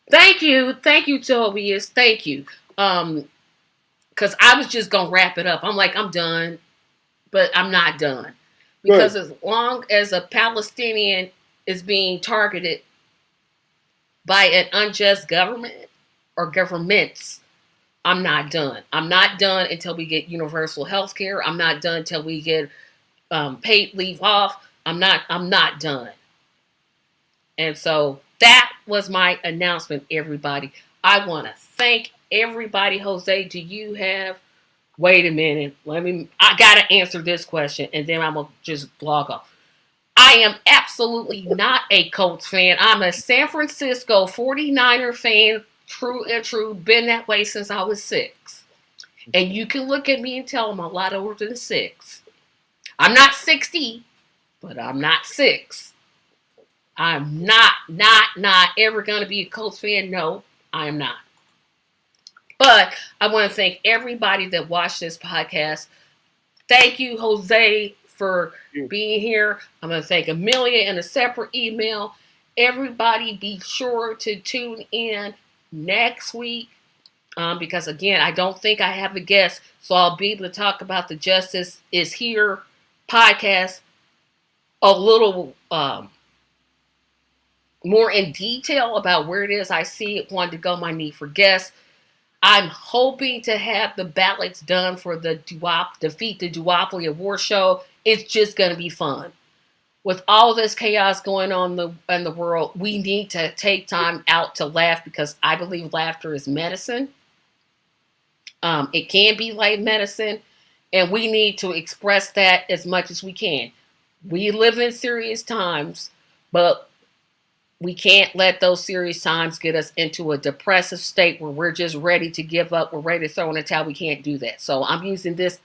thank you. Thank you, Tobias. Thank you. Because I was just gonna wrap it up. I'm like, I'm done, but I'm not done. Because Good. as long as a Palestinian is being targeted by an unjust government or governments, I'm not done. I'm not done until we get universal health care. I'm not done until we get paid leave off. I'm not done. And so that was my announcement, everybody. I want to thank everybody. Jose, do you have? Wait a minute. I gotta answer this question, and then I'm gonna just log off. I am absolutely not a Colts fan. I'm a San Francisco 49er fan, true and true. Been that way since I was 6. And you can look at me and tell I'm a lot older than 6. I'm not 60, but I'm not 6. I'm not ever going to be a Colts fan. No, I am not. But I want to thank everybody that watched this podcast. Thank you, Jose, for being here. I'm going to thank Amelia in a separate email. Everybody be sure to tune in next week because, again, I don't think I have a guest, so I'll be able to talk about the Justice is Here podcast a little more in detail about where it is I see it wanted to go, my need for guests. I'm hoping to have the ballots done for the Defeat the Duopoly Award show. It's just going to be fun. With all this chaos going on in the world, we need to take time out to laugh because I believe laughter is medicine. It can be like medicine, and we need to express that as much as we can. We live in serious times, but we can't let those serious times get us into a depressive state where we're just ready to give up. We're ready to throw in the towel. We can't do that. So I'm using this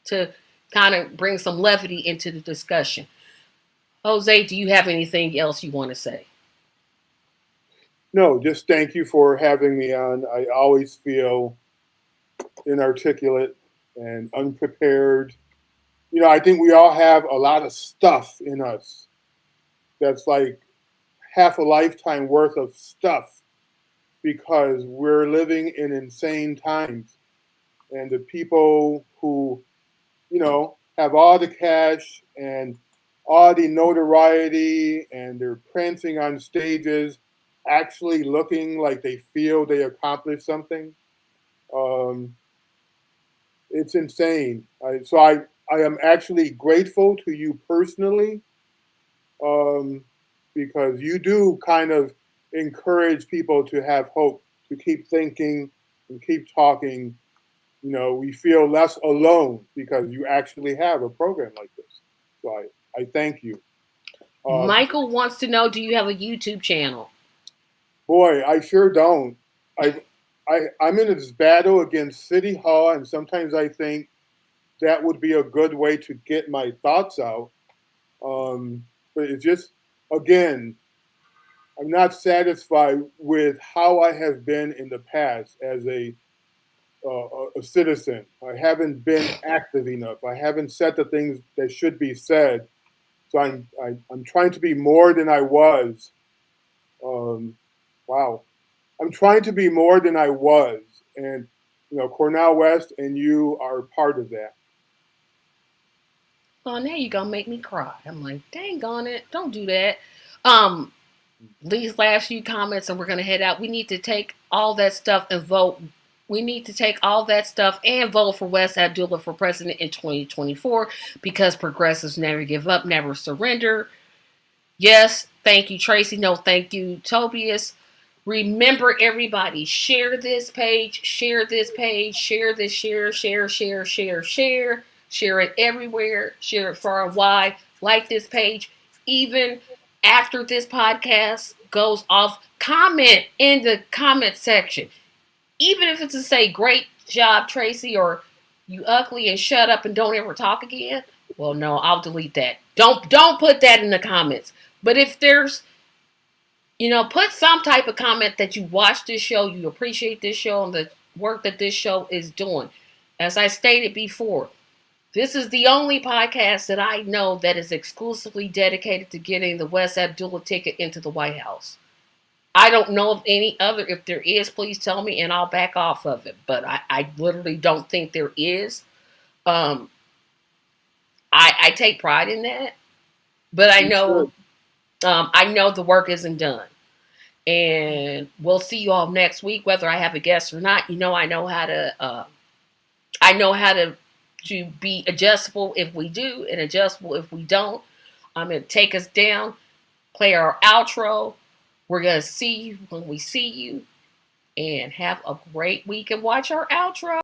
to kind of bring some levity into the discussion. Jose, do you have anything else you want to say? No, just thank you for having me on. I always feel inarticulate and unprepared. I think we all have a lot of stuff in us that's like half a lifetime worth of stuff because we're living in insane times. And the people who, have all the cash and all the notoriety and they're prancing on stages, actually looking like they feel they accomplished something. Um, it's insane. I am actually grateful to you personally um, because you do kind of encourage people to have hope, to keep thinking and keep talking. We feel less alone because you actually have a program like this. So I thank you. Michael wants to know, do you have a YouTube channel? Boy, I sure don't. I'm in this battle against City Hall, and sometimes I think that would be a good way to get my thoughts out. But it's just, again, I'm not satisfied with how I have been in the past as a citizen. I haven't been active enough. I haven't said the things that should be said. So I'm trying to be more than I was. Wow, I'm trying to be more than I was, and Cornel West and you are part of that. Oh, now you're gonna make me cry. I'm like, dang on it, don't do that. Um, these last few comments, and we're gonna head out. We need to take all that stuff and vote. We need to take all that stuff and vote for West Abdullah for president in 2024 because progressives never give up, never surrender. Yes, thank you, Tracy. No, thank you, Tobias. Remember, everybody, share this page, share this page, share this, share. Share it everywhere. Share it far and wide. Like this page. Even after this podcast goes off, comment in the comment section. Even if it's to say, great job, Tracy, or you ugly and shut up and don't ever talk again. Well, no, I'll delete that. Don't put that in the comments. But if there's, put some type of comment that you watch this show, you appreciate this show and the work that this show is doing. As I stated before, this is the only podcast that I know that is exclusively dedicated to getting the West Abdullah ticket into the White House. I don't know of any other. If there is, please tell me and I'll back off of it. But I literally don't think there is. I take pride in that. But I know the work isn't done. And we'll see you all next week, whether I have a guest or not. I know how to be adjustable if we do and adjustable if we don't. I'm going to take us down, play our outro. We're going to see you when we see you. And have a great week and watch our outro.